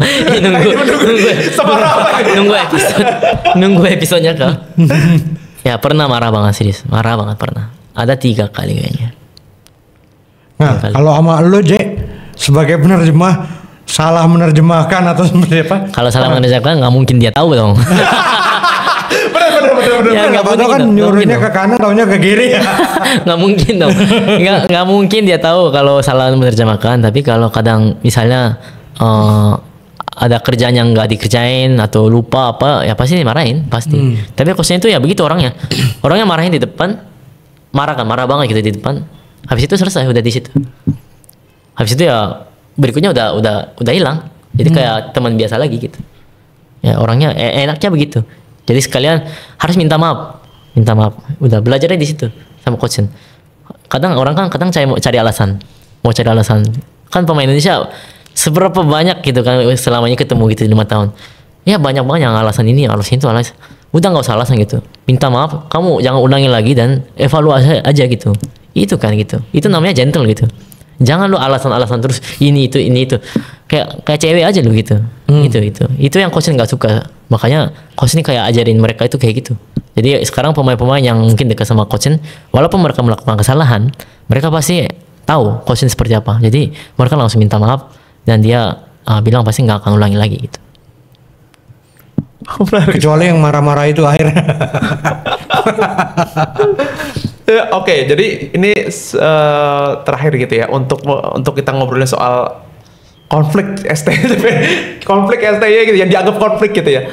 Nunggu episodenya kah? Ya pernah marah banget, serius. Marah banget pernah. Ada 3 kali kayaknya. Nah, kalau sama lu J sebagai penerjemah, salah menerjemahkan atau seperti apa? Kalau salah menerjemahkan nggak mungkin dia tahu dong. Bener. Ya, nggak tahu kan nyuruhnya ke kanan, taunya ke kiri. Nggak mungkin dong. Nggak mungkin dia tahu kalau salah menerjemahkan. Tapi kalau kadang misalnya ada kerjaan yang nggak dikerjain atau lupa apa, ya pasti dimarahin pasti. Tapi coachnya itu ya begitu orangnya. Orangnya marahin di depan, marah banget gitu di depan. Habis itu selesai, udah di situ. Habis itu ya berikutnya udah hilang. Jadi kayak teman biasa lagi gitu. Ya orangnya enaknya begitu. Jadi sekalian harus minta maaf. Udah belajarnya di situ sama coachin. Kadang orang kan cari alasan. Mau cari alasan. Kan pemain Indonesia seberapa banyak gitu kan selamanya ketemu gitu 5 tahun. Ya banyak alasan ini, alasan itu, alasan. Udah nggak usah alasan gitu. Minta maaf, kamu jangan ulangi lagi dan evaluasi aja gitu. Itu kan gitu. Itu namanya gentle gitu. Jangan lu alasan-alasan terus ini itu. Kayak cewek aja lu gitu. Itu yang coach nggak suka. Makanya coach ini kayak ajarin mereka itu kayak gitu. Jadi sekarang pemain-pemain yang mungkin dekat sama coach, walaupun mereka melakukan kesalahan, mereka pasti tahu coach seperti apa. Jadi mereka langsung minta maaf dan dia bilang pasti nggak akan ulangi lagi gitu. Kecuali yang marah-marah itu akhirnya. Ya, Oke, jadi ini terakhir gitu ya untuk kita ngobrolin soal konflik STY gitu yang dianggap konflik gitu ya.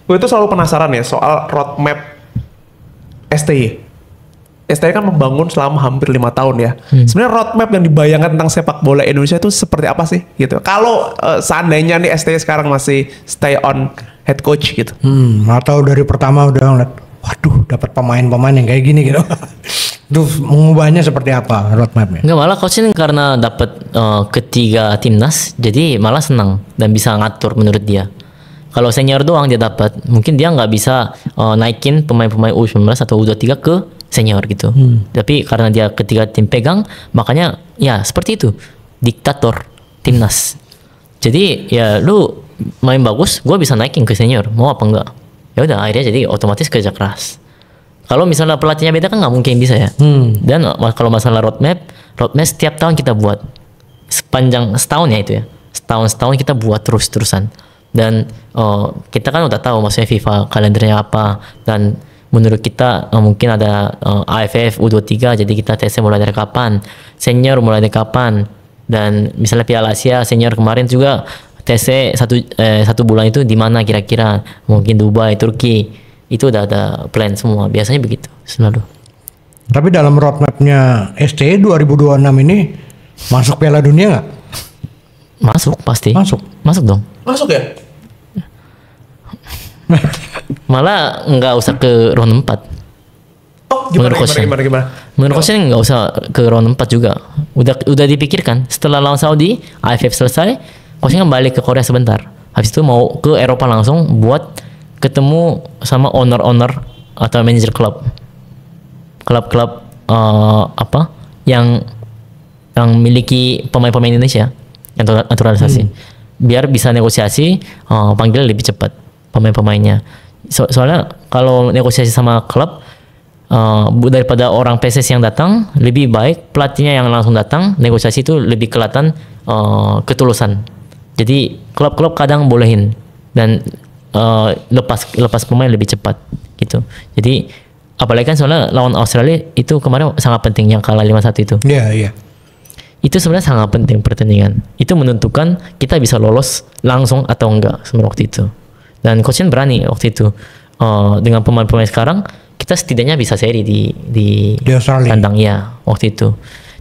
Gue itu selalu penasaran ya soal roadmap STY. STY kan membangun selama hampir 5 tahun ya. Sebenarnya roadmap yang dibayangkan tentang sepak bola Indonesia itu seperti apa sih gitu? Kalau seandainya nih STY sekarang masih stay on head coach gitu. Atau dari pertama udah ngeliat, waduh dapat pemain-pemain yang kayak gini gitu. Terus mengubahnya seperti apa roadmapnya? Enggak, malah coach ini karena dapat ketiga timnas, jadi malah senang dan bisa ngatur menurut dia. Kalau senior doang dia dapat, mungkin dia nggak bisa naikin pemain-pemain U19 atau U23 ke senior gitu. Tapi karena dia ketiga tim pegang, makanya ya seperti itu, diktator timnas. Jadi ya lu main bagus, gue bisa naikin ke senior, mau apa enggak? Ya udah akhirnya jadi otomatis kerja keras. Kalau misalnya pelatihnya beda kan nggak mungkin bisa ya. Dan kalau masalah roadmap setiap tahun kita buat sepanjang setahun ya itu ya. Setahun kita buat terus-terusan. Dan kita kan udah tahu maksudnya FIFA kalendernya apa, dan menurut kita mungkin ada AFF U23, jadi kita tesnya mulai dari kapan, senior mulai dari kapan, dan misalnya Piala Asia senior kemarin juga tesnya satu bulan itu di mana kira-kira, mungkin Dubai, Turki, itu udah ada plan semua, biasanya begitu selalu. Tapi dalam roadmapnya STY 2026 ini masuk Piala Dunia nggak? Masuk pasti. Masuk dong. Masuk ya? Malah nggak usah ke round 4. Oh, gimana? Menurut coach nggak usah ke round 4 juga. Udah dipikirkan. Setelah lawan Saudi, AFF selesai, coach kan balik ke Korea sebentar. Habis itu mau ke Eropa langsung buat ketemu sama owner atau manajer klub yang miliki pemain-pemain Indonesia yang naturalisasi, biar bisa negosiasi panggil lebih cepat pemain-pemainnya. Soalnya kalau negosiasi sama klub daripada orang PSS yang datang, lebih baik pelatihnya yang langsung datang, negosiasi itu lebih kelihatan ketulusan. Jadi klub-klub kadang bolehin dan lepas pemain lebih cepat gitu. Jadi apalagi kan soalnya lawan Australia itu kemarin sangat penting yang kalah 5-1 itu. Iya. Itu sebenarnya sangat penting pertandingan. Itu menentukan kita bisa lolos langsung atau enggak sebenarnya waktu itu. Dan coachnya berani waktu itu. Dengan pemain-pemain sekarang kita setidaknya bisa seri di Australia. kandang ya waktu itu.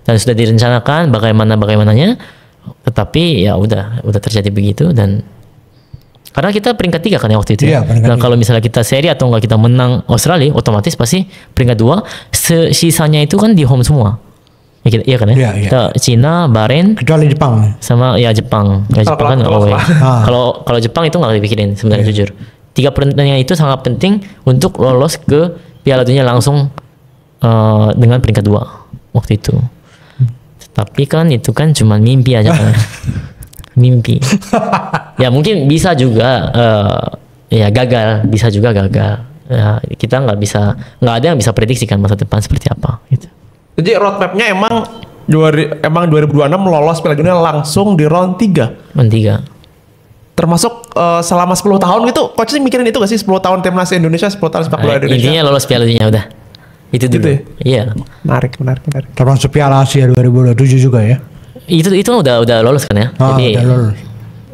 Dan sudah direncanakan bagaimananya. Tetapi ya udah terjadi begitu dan karena kita peringkat 3 kan ya waktu itu. Iya, Dan kalau misalnya kita seri atau enggak kita menang Australia, otomatis pasti peringkat 2. Sisanya itu kan di home semua. Iya kan ya? Iya. Kita Cina, Bahrain, Kecuali Jepang. sama ya Jepang. Ya Jepang kan away. Kalau Jepang itu nggak dipikirin sebenarnya jujur. 3 pertandingan itu sangat penting untuk lolos ke Piala Dunia langsung dengan peringkat 2 waktu itu. Tapi kan itu kan cuma mimpi aja kan. Mimpi. Ya mungkin bisa juga ya gagal, bisa juga gagal. Ya, kita nggak ada yang bisa prediksikan masa depan seperti apa gitu. Jadi roadmapnya emang 2026 lolos Piala Dunia langsung di round 3. Round 3. Termasuk selama 10 tahun gitu, coach mikirin itu gak sih 10 tahun timnas Indonesia, 10 tahun sepak bola Indonesia? Intinya lolos Piala Dunia udah. Itu dulu. Gitu ya? Iya. Menarik. Termasuk Piala Asia 2027 juga ya. Itu kan udah lolos kan ya. Jadi Udah lolos.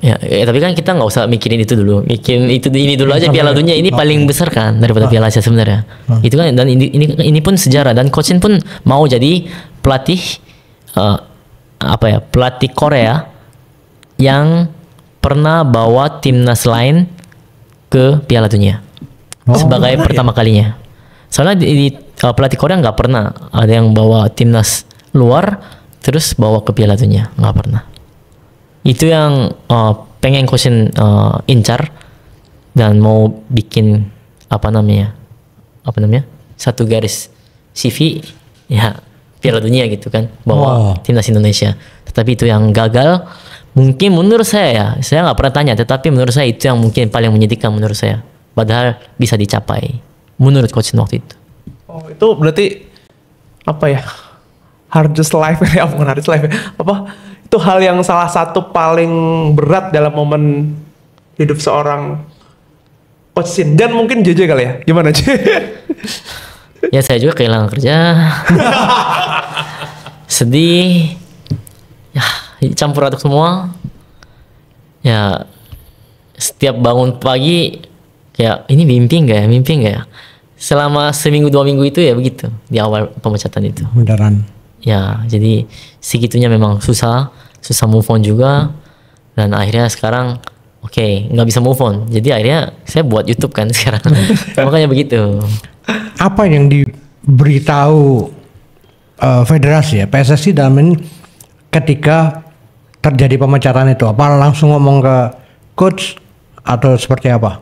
ya, tapi kan kita nggak usah mikirin itu dulu. Mikirin ini dulu aja. Piala Dunia ini paling besar kan daripada Piala Asia sebenarnya. Itu kan dan ini pun sejarah dan coachin pun mau jadi pelatih pelatih Korea yang pernah bawa timnas lain ke Piala Dunia sebagai pertama kalinya. Soalnya di pelatih Korea nggak pernah ada yang bawa timnas luar terus bawa ke Piala Dunia, nggak pernah. Itu yang pengen coachin incar dan mau bikin apa namanya satu garis CV ya Piala Dunia gitu kan bawa timnas Indonesia. Tetapi itu yang gagal. Mungkin menurut saya nggak pernah tanya, tetapi menurut saya itu yang mungkin paling menyedihkan menurut saya. Padahal bisa dicapai menurut coach waktu itu. Oh itu berarti apa ya? Hardest life ya, bukan hardest life ya. Apa? Itu hal yang salah satu paling berat dalam momen hidup seorang coach Shin. Dan mungkin JJ kali ya. Gimana JJ? Ya saya juga kehilangan kerja. Sedih. Ya campur aduk semua. Ya setiap bangun pagi kayak ini mimpi nggak ya? Selama seminggu 2 minggu itu ya begitu di awal pemecatan itu. Beneran. Ya jadi segitunya memang susah move on juga dan akhirnya sekarang nggak bisa move on. Jadi akhirnya saya buat YouTube kan sekarang. Makanya begitu. Apa yang diberitahu federasi ya PSSI dalam ini ketika terjadi pemecatan itu? Apa langsung ngomong ke coach atau seperti apa?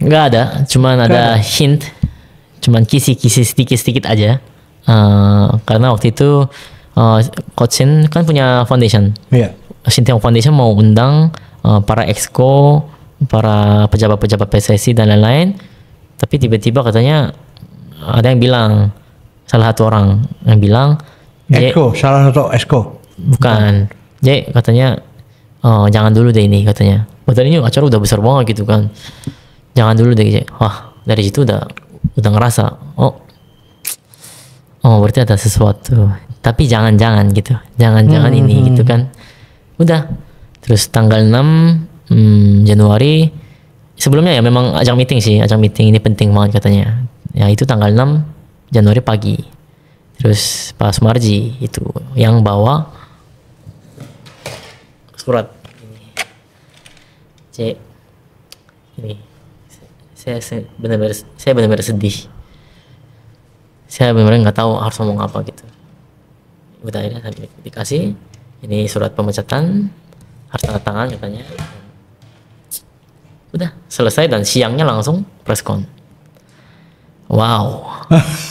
Nggak ada, cuman ada hint, cuman kisi-kisi sedikit-sedikit aja. Karena waktu itu coach Shin kan punya foundation. Iya. Shinteong Foundation mau undang para exco, para pejabat-pejabat PSSI dan lain-lain. Tapi tiba-tiba katanya ada yang bilang, salah satu orang yang bilang, Salah satu exco. Bukan. Jadi katanya jangan dulu deh ini katanya. Padahal ini acara udah besar banget gitu kan. Jangan dulu deh. Wah, dari situ udah ngerasa berarti ada sesuatu. Tapi jangan gitu. Jangan ini gitu kan. Udah. Terus tanggal 6 Januari sebelumnya ya memang ajang meeting ini penting banget katanya. Ya itu tanggal 6 Januari pagi. Terus Pak Sumarji itu yang bawa surat ini. Saya benar-benar sedih. Saya benar-benar nggak tahu harus ngomong apa gitu. Udah akhirnya saya dikasih ini surat pemecatan, harus tanda tangan katanya. Udah selesai dan siangnya langsung press con. Wow.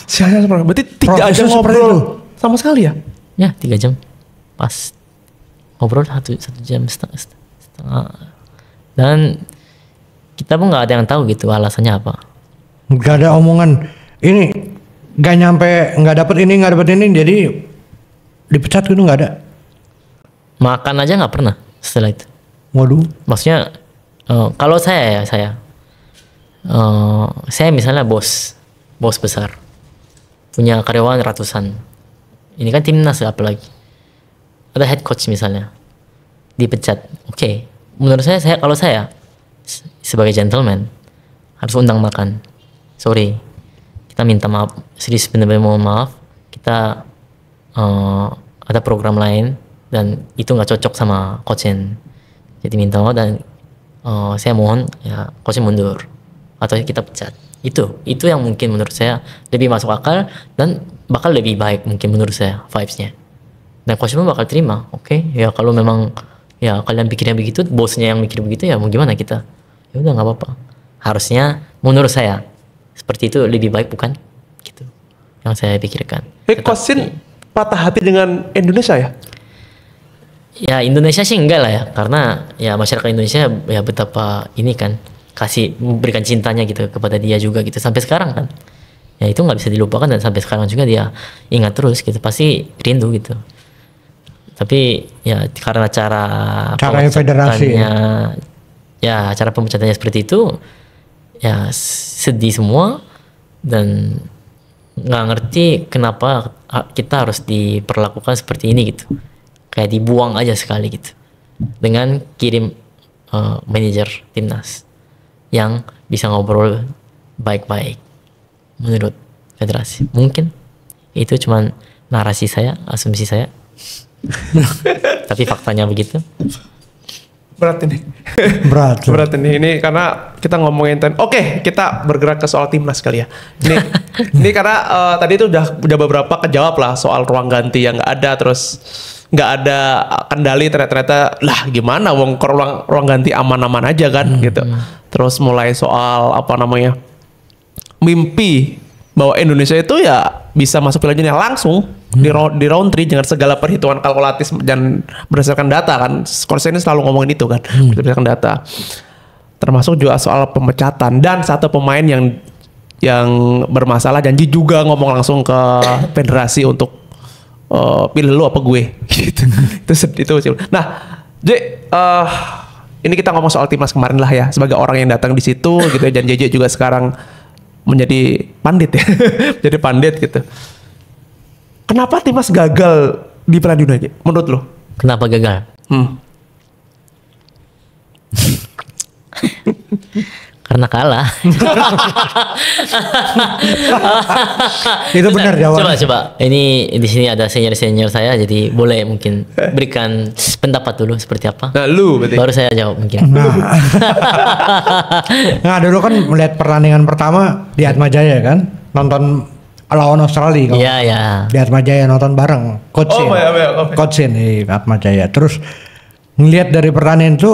Siangnya seperti berarti 3 jam ngobrol sama sekali ya? Ya 3 jam. Pas ngobrol 1 jam setengah. Dan kita pun nggak ada yang tahu gitu alasannya apa. Nggak ada omongan ini nggak nyampe nggak dapet ini jadi dipecat gitu, nggak ada. Makan aja nggak pernah setelah itu. Waduh. Maksudnya kalau saya misalnya bos besar punya karyawan ratusan. Ini kan timnas apalagi. Ada head coach misalnya dipecat. Oke. Menurut saya kalau saya sebagai gentleman harus undang makan. Sorry. Kita minta maaf. Serius benar-benar mohon maaf. Kita ada program lain dan itu nggak cocok sama coachin. Jadi minta maaf dan saya mohon ya coachin mundur atau kita pecat. Itu yang mungkin menurut saya lebih masuk akal dan bakal lebih baik mungkin menurut saya vibes-nya. Dan coach pun bakal terima. Oke, ya kalau memang ya kalian pikirnya begitu, bosnya yang mikir begitu ya mau gimana kita? Ya udah nggak apa-apa. Harusnya menurut saya seperti itu lebih baik bukan? Gitu. Yang saya pikirkan. Coachin patah hati dengan Indonesia ya? Ya Indonesia sih enggak lah ya, karena ya masyarakat Indonesia ya betapa ini kan memberikan cintanya gitu kepada dia juga gitu sampai sekarang kan. Ya itu nggak bisa dilupakan dan sampai sekarang juga dia ingat terus gitu, pasti rindu gitu. Tapi ya karena cara federasi ya cara pemecatannya seperti itu ya sedih semua dan nggak ngerti kenapa kita harus diperlakukan seperti ini gitu, kayak dibuang aja sekali gitu dengan kirim manajer timnas yang bisa ngobrol baik-baik menurut federasi. Mungkin itu cuman narasi saya, asumsi saya. Tapi faktanya begitu. Berat ini. Berat ini. Ini karena kita ngomongin Oke, kita bergerak ke soal timnas kali ya. Ini karena tadi itu udah beberapa kejawab lah soal ruang ganti yang nggak ada, terus nggak ada kendali ternyata lah gimana wong ke ruang ganti aman-aman aja kan gitu. Terus mulai soal mimpi bahwa Indonesia itu ya bisa masuk Piala Dunia langsung di round 3 dengan segala perhitungan kalkulatif dan berdasarkan data kan. Coach ini selalu ngomongin itu kan, berdasarkan data. Termasuk juga soal pemecatan dan satu pemain yang bermasalah janji juga ngomong langsung ke federasi untuk pilih lu apa gue gitu. itu sih. Nah, ini kita ngomong soal timnas kemarin lah ya, sebagai orang yang datang di situ gitu ya, dan JJ juga sekarang menjadi pandit ya. Jadi pandit gitu. Kenapa timnas gagal di Piala Dunia aja menurut lo? Kenapa gagal? Karena kalah. Itu benar jawabannya. Coba. Ini di sini ada senior saya, jadi boleh mungkin berikan pendapat dulu seperti apa. Nah, lu berarti. Baru saya jawab mungkin. Nah, dulu kan melihat pertandingan pertama di Atmajaya kan, nonton lawan Australia. Iya. Di Atmajaya nonton bareng Coachin di Atmajaya. Terus ngelihat dari pertandingan itu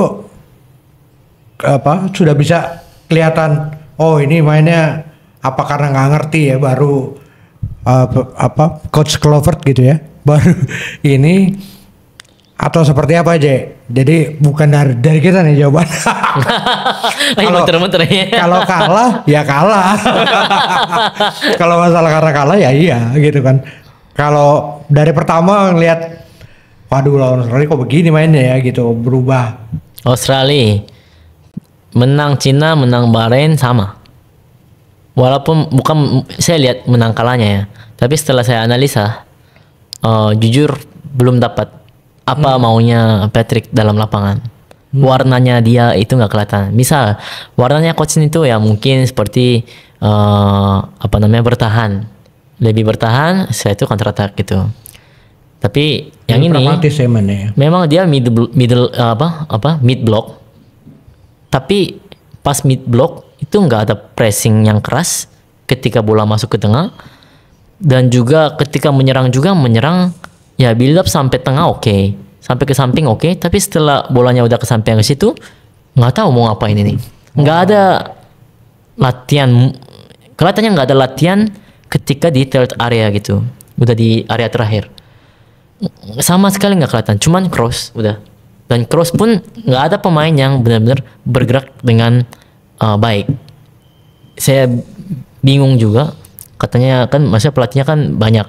sudah bisa kelihatan, oh ini mainnya apa karena nggak ngerti ya, baru Coach Clovert gitu ya, baru ini atau seperti apa aja. Jadi bukan dari kita nih jawaban. Muter-muter ya. Kalau kalah ya kalah. Kalau masalah karena kalah ya iya gitu kan. Kalau dari pertama ngelihat, waduh lawan Australia kok begini mainnya ya gitu, berubah. Australia menang Cina, menang Bahrain sama. Walaupun bukan saya lihat menang kalahnya ya, tapi setelah saya analisa, jujur belum dapat apa maunya Patrick dalam lapangan. Warnanya dia itu nggak kelihatan. Misal warnanya coach itu ya mungkin seperti bertahan, lebih bertahan, setelah itu counter attack gitu. Tapi yang ini memang dia mid block. Tapi pas mid block itu nggak ada pressing yang keras ketika bola masuk ke tengah, dan juga ketika menyerang ya build up sampai tengah oke, sampai ke samping oke, tapi setelah bolanya udah ke samping ke situ nggak tahu mau ngapain ini. Nggak ada latihan, kelihatannya nggak ada latihan ketika di third area gitu, udah di area terakhir sama sekali nggak kelihatan, cuman cross udah. Dan cross pun nggak ada pemain yang benar-benar bergerak dengan baik. Saya bingung juga, katanya kan maksudnya pelatihnya kan banyak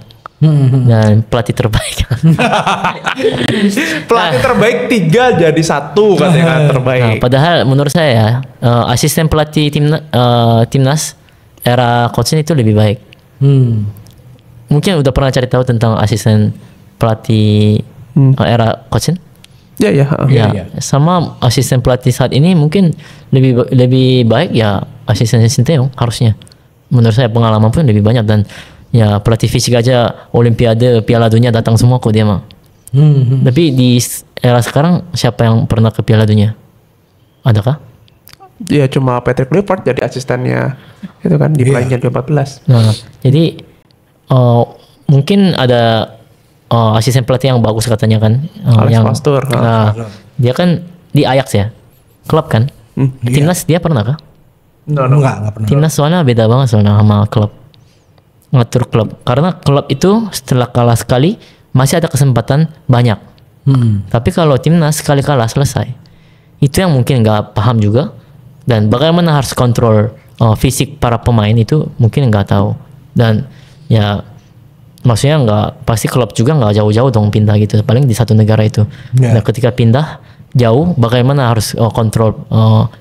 dan pelatih terbaik. Pelatih terbaik 3 jadi 1 katanya kan terbaik. Nah, padahal menurut saya asisten pelatih timnas era coach itu lebih baik. Mungkin udah pernah cari tahu tentang asisten pelatih era coach? Ya ya. Ya, sama asisten pelatih saat ini mungkin lebih baik ya asisten Sinteyong harusnya. Menurut saya pengalaman pun lebih banyak dan ya pelatih fisik aja Olimpiade Piala Dunia datang semua kok dia mah. Tapi di era sekarang siapa yang pernah ke Piala Dunia? Adakah? Ya cuma Patrick Kluivert jadi asistennya itu kan di Perjanjian 14. Nah, jadi mungkin ada asisten pelatih yang bagus katanya kan, Alex yang Pastoor. dia kan di Ajax ya, klub kan. Timnas dia pernah kah? Enggak pernah. Timnas soalnya beda banget soalnya sama klub, ngatur klub. Karena klub itu setelah kalah sekali masih ada kesempatan banyak. Tapi kalau timnas sekali kalah selesai. Itu yang mungkin nggak paham juga. Dan bagaimana harus kontrol fisik para pemain itu mungkin nggak tahu. Dan ya maksudnya nggak, pasti klub juga nggak jauh-jauh dong pindah gitu. Paling di satu negara itu. Nah ketika pindah jauh, bagaimana harus kontrol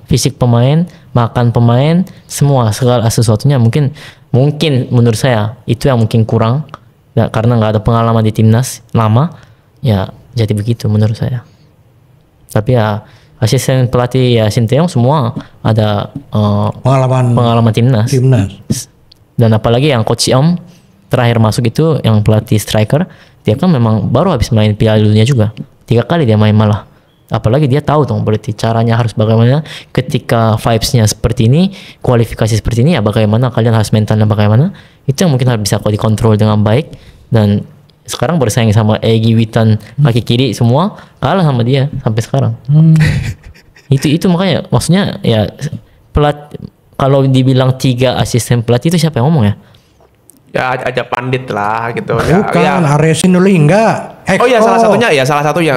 fisik pemain, makan pemain, segala sesuatunya mungkin menurut saya itu yang mungkin kurang ya, karena nggak ada pengalaman di timnas lama ya, jadi begitu menurut saya. Tapi ya asisten pelatih ya Sinteyong semua ada pengalaman timnas. Dan apalagi yang coach Om terakhir masuk itu yang pelatih striker, dia kan memang baru habis main Piala Dunia juga 3 kali dia main malah. Apalagi dia tahu dong berarti caranya harus bagaimana ketika vibes-nya seperti ini, kualifikasi seperti ini ya bagaimana kalian harus mentalnya bagaimana. Itu yang mungkin harus bisa kok dikontrol dengan baik. Dan sekarang bersaing sama Egy, Witan, kaki kiri semua kalah sama dia sampai sekarang. Itu makanya maksudnya ya kalau dibilang 3 asisten pelatih itu siapa yang ngomong ya? Ya aja pandit lah gitu. Bukan, Arya Sinulinga. Oh ya salah satunya.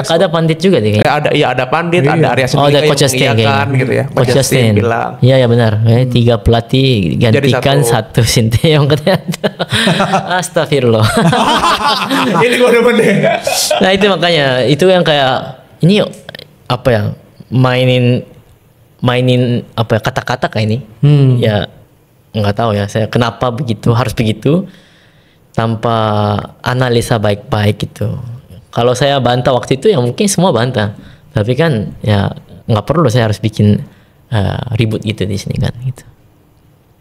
Ada pandit juga deh. Ada pandit, ada Arya Sinulinga. Ada Coach Justin kan gitu ya. Coach Justin bilang. Iya ya benar. 3 pelatih gantikan 1 Sinteyong katanya. Astagfirullah. Ini gua bener. Nah itu makanya itu yang kayak ini apa ya, mainin apa ya, kata-kata kayak ini. Ya nggak tahu ya saya kenapa harus begitu tanpa analisa baik-baik gitu. Kalau saya bantah waktu itu ya mungkin semua bantah, tapi kan ya nggak perlu saya harus bikin ribut gitu di sini kan gitu.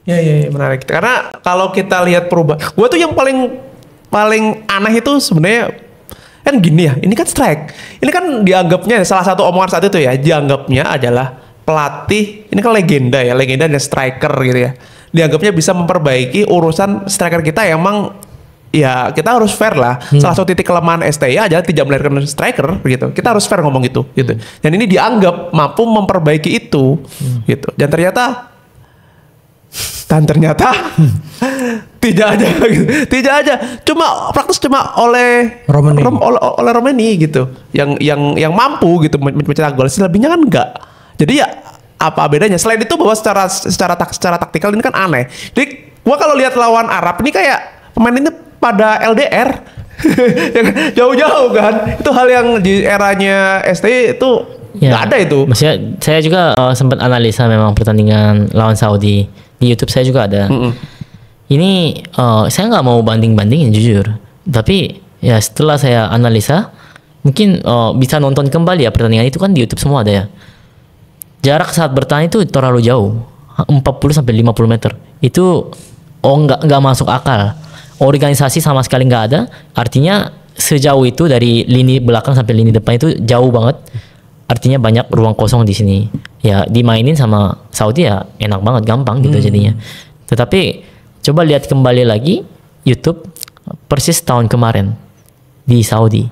Ya menarik karena kalau kita lihat perubahan, gua tuh yang paling aneh itu sebenarnya kan gini ya, ini kan strike, ini kan dianggapnya salah satu omongan saat itu ya, dianggapnya adalah pelatih ini kan legenda dan striker gitu ya, dianggapnya bisa memperbaiki urusan striker kita yang emang ya kita harus fair lah. Salah satu titik kelemahan STI adalah tidak melahirkan striker gitu. Kita harus fair ngomong gitu. Dan ini dianggap mampu memperbaiki itu gitu. Dan ternyata tidak ada gitu. Tidak ada. Praktis cuma oleh Romeni gitu. Yang mampu gitu mencetak gol. Selebihnya kan enggak. Jadi ya apa bedanya? Selain itu bahwa secara taktikal ini kan aneh. Jadi gua kalau lihat lawan Arab ini kayak pemain ini pada LDR. Jauh-jauh kan. Itu hal yang di eranya STI itu nggak ada itu. Maksudnya saya juga sempat analisa memang pertandingan lawan Saudi. Di YouTube saya juga ada. Ini saya nggak mau banding-bandingin jujur. Tapi ya setelah saya analisa mungkin bisa nonton kembali ya pertandingan itu kan di YouTube semua ada ya. Jarak saat bertahan itu terlalu jauh, 40-50 meter. Itu nggak masuk akal. Organisasi sama sekali nggak ada. Artinya sejauh itu dari lini belakang sampai lini depan itu jauh banget. Artinya banyak ruang kosong di sini. Ya dimainin sama Saudi ya enak banget, gampang gitu jadinya. Tetapi coba lihat kembali lagi YouTube persis tahun kemarin di Saudi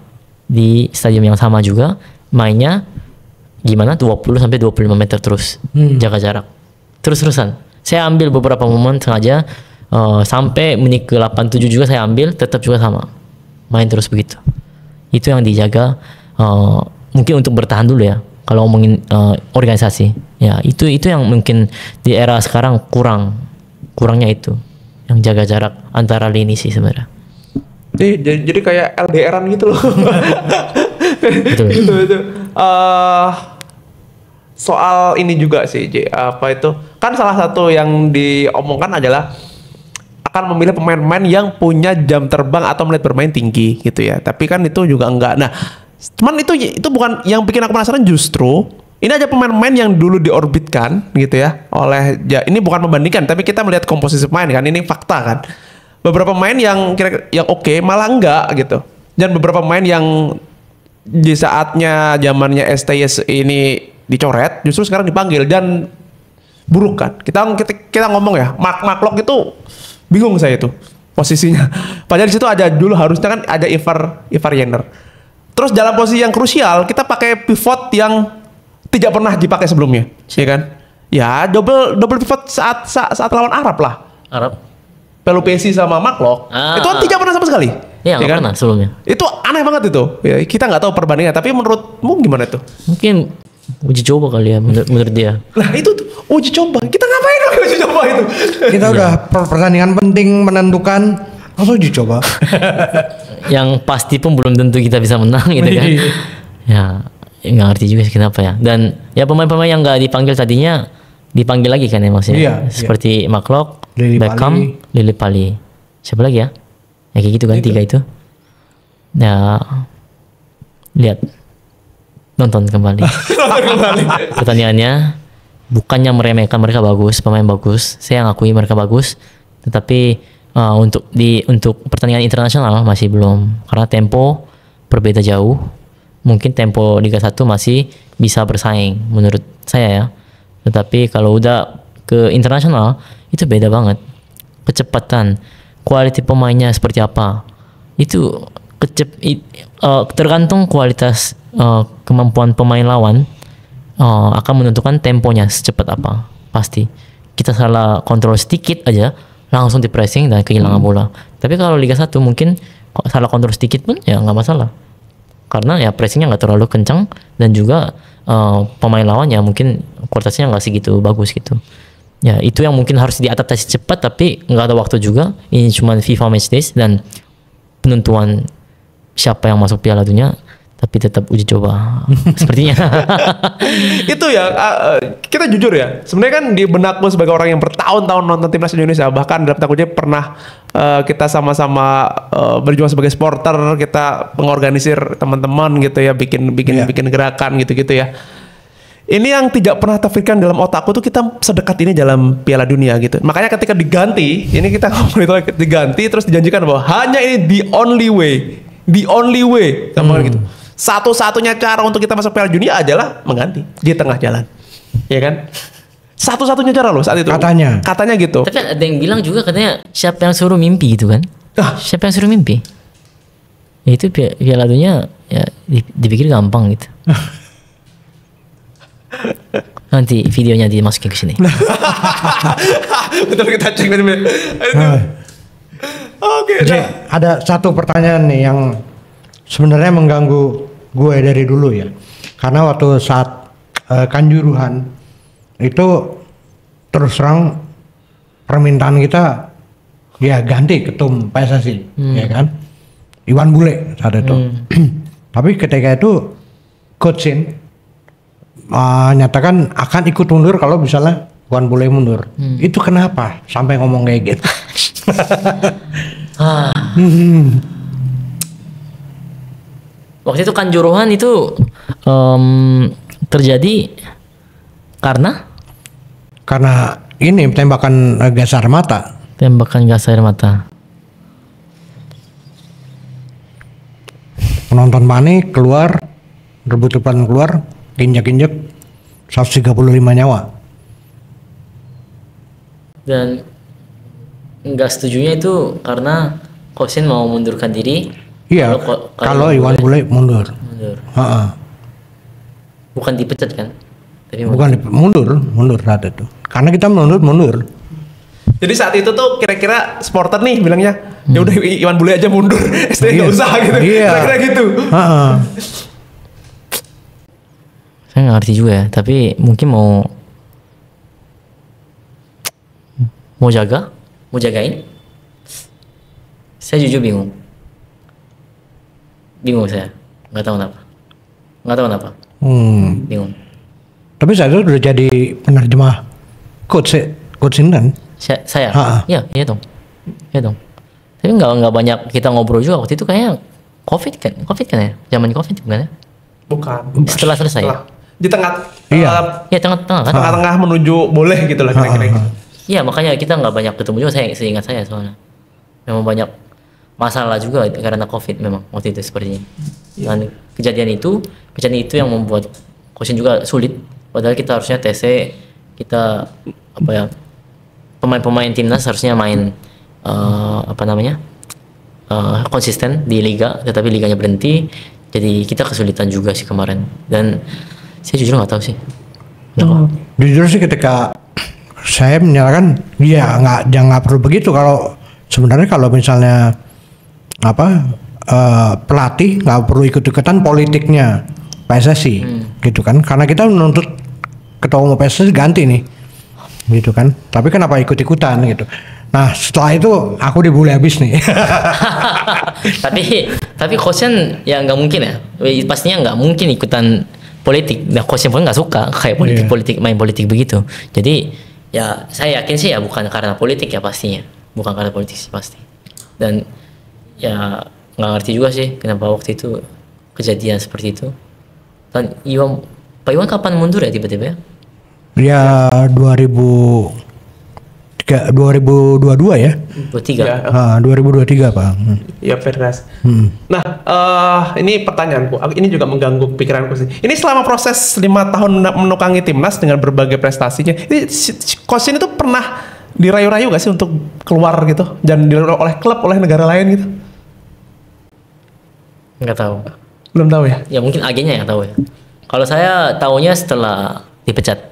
di stadium yang sama juga mainnya. Gimana 20-25 meter terus jaga jarak terus-terusan. Saya ambil beberapa momen sengaja sampai menit ke 87 juga saya ambil, tetap juga sama main terus begitu. Itu yang dijaga mungkin untuk bertahan dulu ya. kalau ngomongin organisasi. Ya itu yang mungkin di era sekarang kurangnya itu, yang jaga jarak antara lini sih sebenarnya. Jadi kayak LDRan gitu loh. Betul. Itu. Soal ini juga sih, apa itu? Kan salah satu yang diomongkan adalah akan memilih pemain-pemain yang punya jam terbang atau menit bermain tinggi gitu ya. Tapi kan itu juga enggak. Nah, cuman itu bukan yang bikin aku penasaran, justru ini aja pemain-pemain yang dulu diorbitkan gitu ya oleh ini bukan membandingkan, tapi kita melihat komposisi pemain kan, ini fakta kan. Beberapa pemain yang yang oke malah enggak gitu. Dan beberapa pemain yang di saatnya zamannya STYS ini dicoret justru sekarang dipanggil dan buruk kan. Kita ngomong ya, Mark Locke itu bingung saya itu posisinya. Padahal di situ ada dulu harusnya kan ada Ivar Jenner. Terus dalam posisi yang krusial kita pakai pivot yang tidak pernah dipakai sebelumnya, ya kan? Ya double pivot saat lawan Arab lah. Arab. Pelupesi sama Mark Locke. Itu kan tidak pernah sama sekali. Iya, nggak pernah sebelumnya. Itu aneh banget itu. Ya, kita nggak tahu perbandingan, tapi menurutmu gimana itu? Mungkin uji coba kali ya menurut dia. Nah itu tuh uji coba. Kita ngapain dong uji coba itu? Kita udah pertandingan penting menentukan, langsung uji coba. Yang pasti pun belum tentu kita bisa menang gitu kan. Ya nggak ngerti juga sih kenapa ya. Dan ya pemain-pemain yang nggak dipanggil tadinya dipanggil lagi kan ya maksudnya. Iya, Seperti Mark Locke, Lili Beckham, Lili Pali. Siapa lagi ya? Ya kayak gitu kan, tiga itu. Ya lihat, nonton kembali pertandingannya. Bukannya meremehkan, mereka bagus, pemain bagus, saya ngakui mereka bagus, tetapi untuk pertandingan internasional masih belum, karena tempo berbeda jauh. Mungkin tempo Liga 1 masih bisa bersaing menurut saya ya, tetapi kalau udah ke internasional itu beda banget. Kecepatan, quality pemainnya seperti apa, itu tergantung kualitas kemampuan pemain lawan akan menentukan temponya secepat apa. Pasti kita salah kontrol sedikit aja langsung di pressing dan kehilangan bola. Tapi kalau Liga 1 mungkin salah kontrol sedikit pun ya nggak masalah, karena ya pressingnya nggak terlalu kencang dan juga pemain lawan ya mungkin kualitasnya nggak segitu bagus gitu. Ya itu yang mungkin harus diadaptasi cepat, tapi nggak ada waktu juga. Ini cuma FIFA Matchdays dan penentuan siapa yang masuk Piala Dunia, tapi tetap uji coba sepertinya. Itu ya, kita jujur ya, sebenarnya kan di benakku sebagai orang yang bertahun-tahun nonton timnas Indonesia, bahkan dalam takutnya pernah kita sama-sama berjuang sebagai supporter, kita mengorganisir teman-teman gitu ya, bikin gerakan gitu-gitu ya. Ini yang tidak pernah terpikirkan dalam otakku tuh, kita sedekat ini dalam Piala Dunia gitu. Makanya ketika diganti, ini kita ngomong itu diganti terus dijanjikan bahwa hanya ini the only way, gitu. Satu-satunya cara untuk kita masuk Piala Dunia adalah mengganti di tengah jalan, ya kan? Satu-satunya cara loh saat itu. Katanya gitu. Tapi ada yang bilang juga katanya siapa yang suruh mimpi gitu kan? Siapa yang suruh mimpi? Ya itu Piala Dunia ya dipikir gampang gitu. Nanti videonya dimasukin ke sini. Betul, kita cek nanti. Oke. Ada satu pertanyaan nih yang sebenarnya mengganggu gue dari dulu ya. Karena waktu saat Kanjuruhan itu terus terang permintaan kita ya ganti ketum PSSI, ya kan? Iwan Bule saat itu. Tapi ketika itu Coach Shin nyatakan akan ikut mundur kalau misalnya Iwan Bule mundur. Itu kenapa sampai ngomong kayak gitu? Waktu itu Kanjuruhan itu terjadi karena ini tembakan gas air mata. Penonton panik keluar, rebut-rebutan keluar, injak-injak 135 nyawa. Dan nggak setujunya itu karena Coach Shin mau mundurkan diri. Iya, kalau Iwan Bule mundur. Bukan dipecat kan? Tapi mundur saat itu. Karena kita mundur. Jadi saat itu tuh kira-kira supporter nih bilangnya, ya udah Iwan Bule aja mundur, STY nggak usah gitu. Iya. Kira-kira gitu. Saya nggak ngerti juga ya, tapi mungkin mau jagain. Saya jujur bingung saya, nggak tahu kenapa, bingung. Tapi saya udah jadi penerjemah coach Intan. Saya, Ha-ha. iya dong. Tapi nggak banyak kita ngobrol juga waktu itu, kayaknya COVID kan ya, zaman COVID bukan ya? Bukan. Setelah selesai. Di tengah. Iya. Ya tengah-tengah kan. Tengah-tengah menuju boleh gitu lah kira-kira. Iya, makanya kita nggak banyak ketemu juga, seingat saya soalnya. Memang banyak masalah juga karena COVID memang waktu itu sepertinya. Dan kejadian itu yang membuat coaching juga sulit. Padahal kita harusnya TC, kita pemain-pemain timnas harusnya main konsisten di liga, tetapi liganya berhenti. Jadi kita kesulitan juga sih kemarin. Dan saya jujur nggak tahu sih. Jujur sih ketika saya menyalahkan, ya nggak perlu begitu. Kalau sebenarnya kalau misalnya pelatih nggak perlu ikut-ikutan politiknya PSSI gitu kan, karena kita menuntut ketua umum PSSI ganti nih gitu kan, tapi kenapa ikut-ikutan gitu. Nah setelah itu aku dibully habis nih. tapi coachnya ya nggak mungkin ya, pastinya nggak mungkin ikutan politik. Nah coachnya pun nggak suka kayak politik main politik begitu. Jadi ya saya yakin sih ya bukan karena politik ya, pastinya bukan karena politik sih pasti. Dan ya nggak ngerti juga sih kenapa waktu itu kejadian seperti itu. Dan Pak Iwan kapan mundur ya tiba-tiba ya? Ya 2022 ya. 23. Ya. 2023 Pak. Ya Ferdinand. Nah, ini pertanyaanku. Ini juga mengganggu pikiranku sih. Ini selama proses 5 tahun menukangi timnas dengan berbagai prestasinya, ini coach ini tuh pernah dirayu-rayu gak sih untuk keluar gitu? Dan dirayu oleh klub, oleh negara lain gitu? Nggak tahu. Belum tahu ya? Ya mungkin agennya yang tahu ya. Kalau saya tahunya setelah dipecat,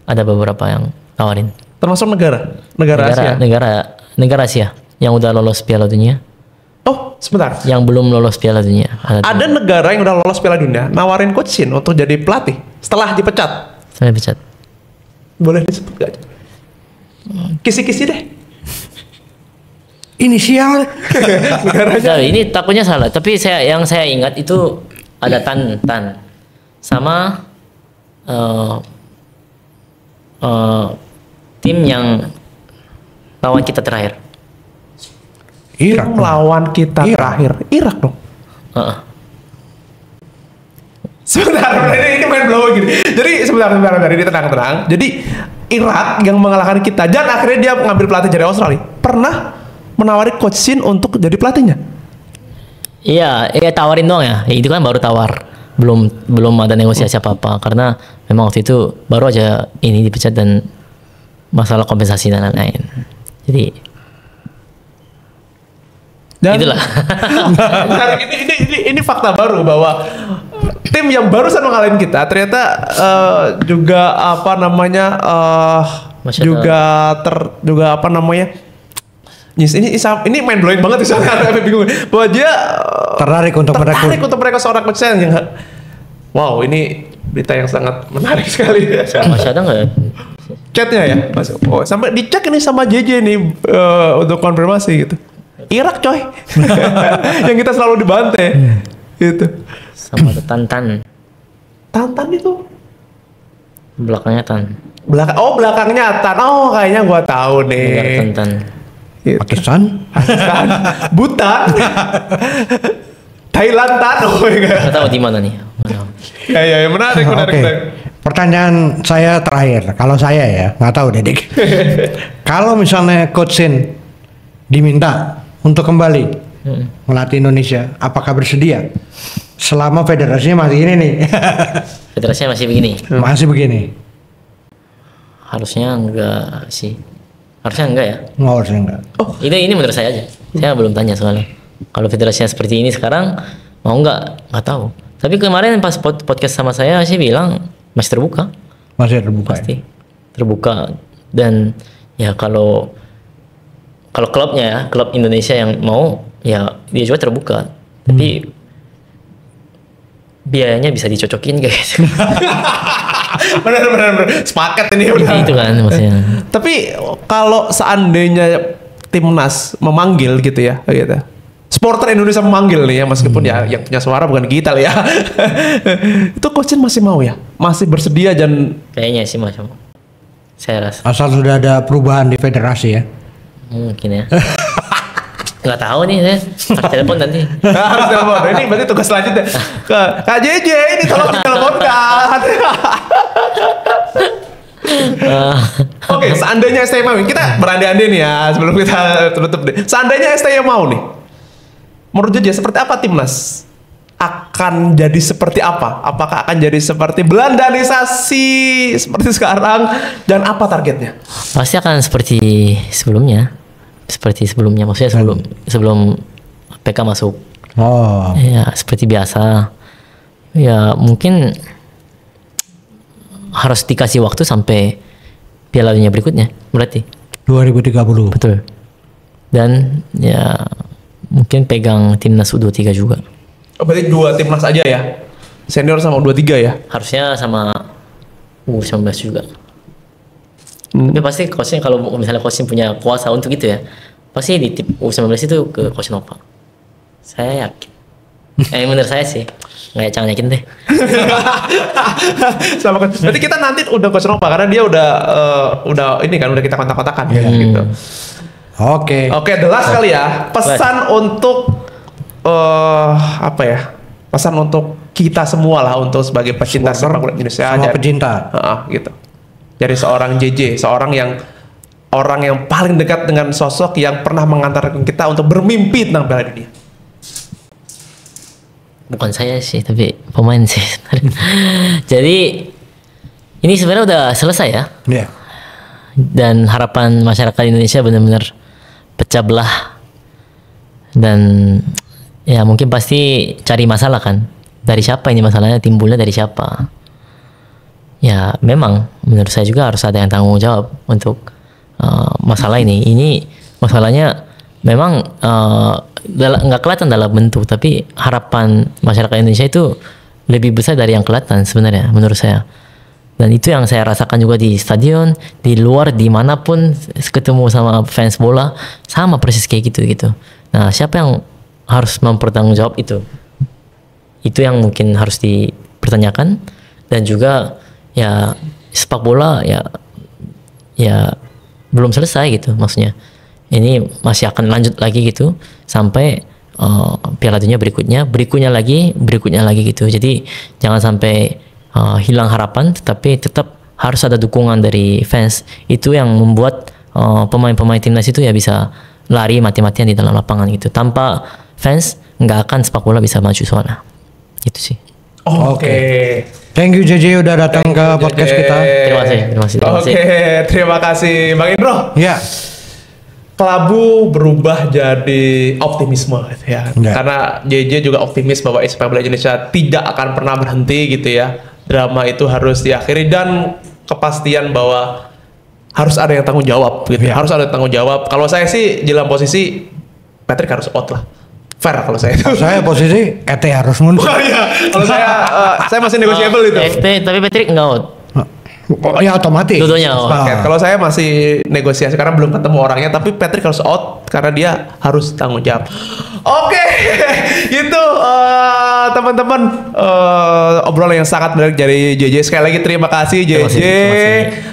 ada beberapa yang tawarin. Termasuk negara Asia. Negara Asia yang udah lolos Piala Dunia. Oh, sebentar. Yang belum lolos Piala Dunia. Ada negara yang udah lolos Piala Dunia nawarin coach Shin untuk jadi pelatih setelah dipecat. Saya dipecat. Boleh disebut gak? Kisi-kisi deh. Inisial. Bentar, ini takutnya salah. Tapi yang saya ingat itu ada Tan sama tim yang lawan kita terakhir. Irak. Lawan kita terakhir. Irak dong. Sebentar, ini main blow gini. Jadi sebentar, ini tenang. Jadi Irak yang mengalahkan kita dan akhirnya dia mengambil pelatih dari Australia. Pernah menawari coach Shin untuk jadi pelatihnya? Iya, tawarin doang ya. Itu kan baru tawar. Belum ada negosiasi apa-apa karena memang waktu itu baru aja ini dipecat dan masalah kompensasi dan lain-lain. Jadi itulah. ini fakta baru bahwa tim yang barusan mengalahin kita ternyata juga ini main blowing banget sih, soalnya bingung bahwa dia tertarik untuk mereka seorang coach yang wow, ini berita yang sangat menarik sekali. Masih ada nggak ya? Chatnya ya, oh, sampai dicek ini sama JJ nih untuk konfirmasi gitu. Irak coy, yang kita selalu dibantai gitu. Sama Tantan itu belakangnya Tan. Belakangnya Tan. Oh, kayaknya gua tahu nih. Negara Tantan. Gitu. Pakistan. Butan. Thailand Tan. Oh my God. Nggak tahu di mana nih. Ya, menarik. Oke. Pertanyaan saya terakhir, kalau saya ya, nggak tahu Dedik. Kalau misalnya Coach Shin diminta untuk kembali melatih Indonesia, apakah bersedia? Selama federasinya masih ini nih. Federasinya masih begini. Masih begini. Harusnya enggak sih. Harusnya enggak ya. Harusnya enggak. Ini menurut saya aja. Saya belum tanya soalnya. Kalau federasinya seperti ini sekarang mau nggak tahu. Tapi kemarin pas podcast sama saya sih bilang masih terbuka. Masih terbuka. Pasti terbuka. Dan ya kalau klubnya ya, klub Indonesia yang mau ya dia juga terbuka. Tapi biayanya bisa dicocokin guys. Benar. Sepakat ini benar. Itu kan maksudnya. Tapi kalau seandainya timnas memanggil gitu ya, gitu. Supporter Indonesia memanggil nih ya, meskipun ya yang punya suara bukan kita lah ya. Itu coach masih mau ya? Masih bersedia dan Kayaknya sih macam. Saya rasa Asal sudah ada perubahan di federasi ya. mungkin ya. Nggak tahu nih saya. Harus telepon nanti. harus telepon. Ini berarti tugas selanjutnya. Kak JJ ini tolong diteleponkan. Oke, seandainya STY mau, kita berandai-andai nih ya sebelum kita tutup deh. Seandainya STY mau nih, menurut JJ seperti apa timnas? Akan jadi seperti apa? Apakah akan jadi seperti Belandanisasi seperti sekarang? Dan apa targetnya? Pasti akan seperti sebelumnya. Seperti sebelumnya, maksudnya sebelum PK masuk. Oh. Ya, seperti biasa. Ya, mungkin harus dikasih waktu sampai Piala Dunia berikutnya, berarti. 2030. Betul. Dan ya mungkin pegang timnas U23 juga. Oh, berarti 2 timnas aja ya? Senior sama U23 ya? Harusnya sama U19 juga. Tapi pasti coachnya kalau misalnya coachnya punya kuasa untuk itu ya, pasti di tim U19 itu ke Coach Nova. Saya yakin. Menurut saya sih. Nggak, jangan yakin deh. Sama kan. Berarti kita nanti udah Coach Nova karena dia udah ini kan udah kita kontak-kontakan gitu. Oke. Oke, the last kali ya. Pesan untuk apa ya? Pesan untuk kita semua lah, untuk sebagai pecinta sepak bola Indonesia. Semua pecinta. Gitu. Dari seorang JJ, seorang yang orang yang paling dekat dengan sosok yang pernah mengantarkan kita untuk bermimpi tentang Piala Dunia. Bukan saya sih, tapi pemain sih. Jadi ini sebenarnya udah selesai ya. Iya. Dan harapan masyarakat Indonesia benar-benar pecah belah. Dan ya mungkin pasti cari masalah kan. Dari siapa ini masalahnya, timbulnya dari siapa. Ya memang menurut saya juga harus ada yang tanggung jawab untuk masalah ini. Ini masalahnya memang nggak kelihatan dalam bentuk, tapi harapan masyarakat Indonesia itu lebih besar dari yang kelihatan sebenarnya menurut saya. Dan itu yang saya rasakan juga di stadion, di luar, dimanapun ketemu sama fans bola sama persis kayak gitu. Nah, siapa yang harus mempertanggungjawab itu? Itu yang mungkin harus dipertanyakan. Dan juga ya sepak bola ya belum selesai gitu maksudnya. Ini masih akan lanjut lagi gitu sampai Piala Dunia berikutnya lagi gitu. Jadi jangan sampai hilang harapan, tetapi tetap harus ada dukungan dari fans. Itu yang membuat pemain-pemain timnas itu ya bisa lari mati-matian di dalam lapangan gitu. Tanpa fans nggak akan sepak bola bisa maju soalnya. Itu sih. Oke. Thank you JJ udah datang ke podcast kita. Terima kasih. Oke, terima kasih Bang Indro. Ya. Kelabu berubah jadi optimisme gitu ya. Ya. Karena JJ juga optimis bahwa sepak bola Indonesia tidak akan pernah berhenti gitu ya. Drama itu harus diakhiri dan kepastian bahwa harus ada yang tanggung jawab gitu. Ya. Harus ada yang tanggung jawab. Kalau saya sih dalam posisi Patrick harus out lah. Fair kalau saya itu. Saya posisi ET harus mundur. Oh iya. Kalau saya masih negotiable itu. Tapi Patrick nggak out. Oh, ya otomatis. Dua-duanya Paket. Kalau saya masih negosiasi karena belum ketemu orangnya, tapi Patrick harus out karena dia harus tanggung jawab. Oke, gitu teman-teman, obrolan yang sangat menarik dari JJ. Sekali lagi terima kasih JJ. Terima kasih.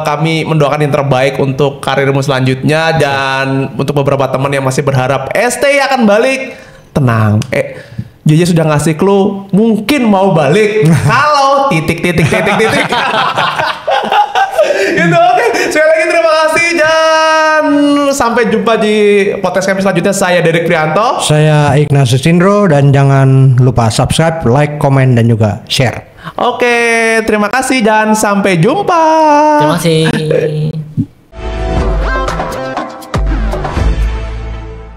Kami mendoakan yang terbaik untuk karirmu selanjutnya, dan untuk beberapa teman yang masih berharap STY akan balik, tenang. JJ sudah ngasih clue mungkin mau balik kalau titik. Gitu, oke. Sekali lagi terima kasih dan sampai jumpa di podcast kami selanjutnya. Saya Derek Prianto. Saya Ignatius Indro, dan jangan lupa subscribe, like, komen, dan juga share. Oke, terima kasih dan sampai jumpa. Terima kasih.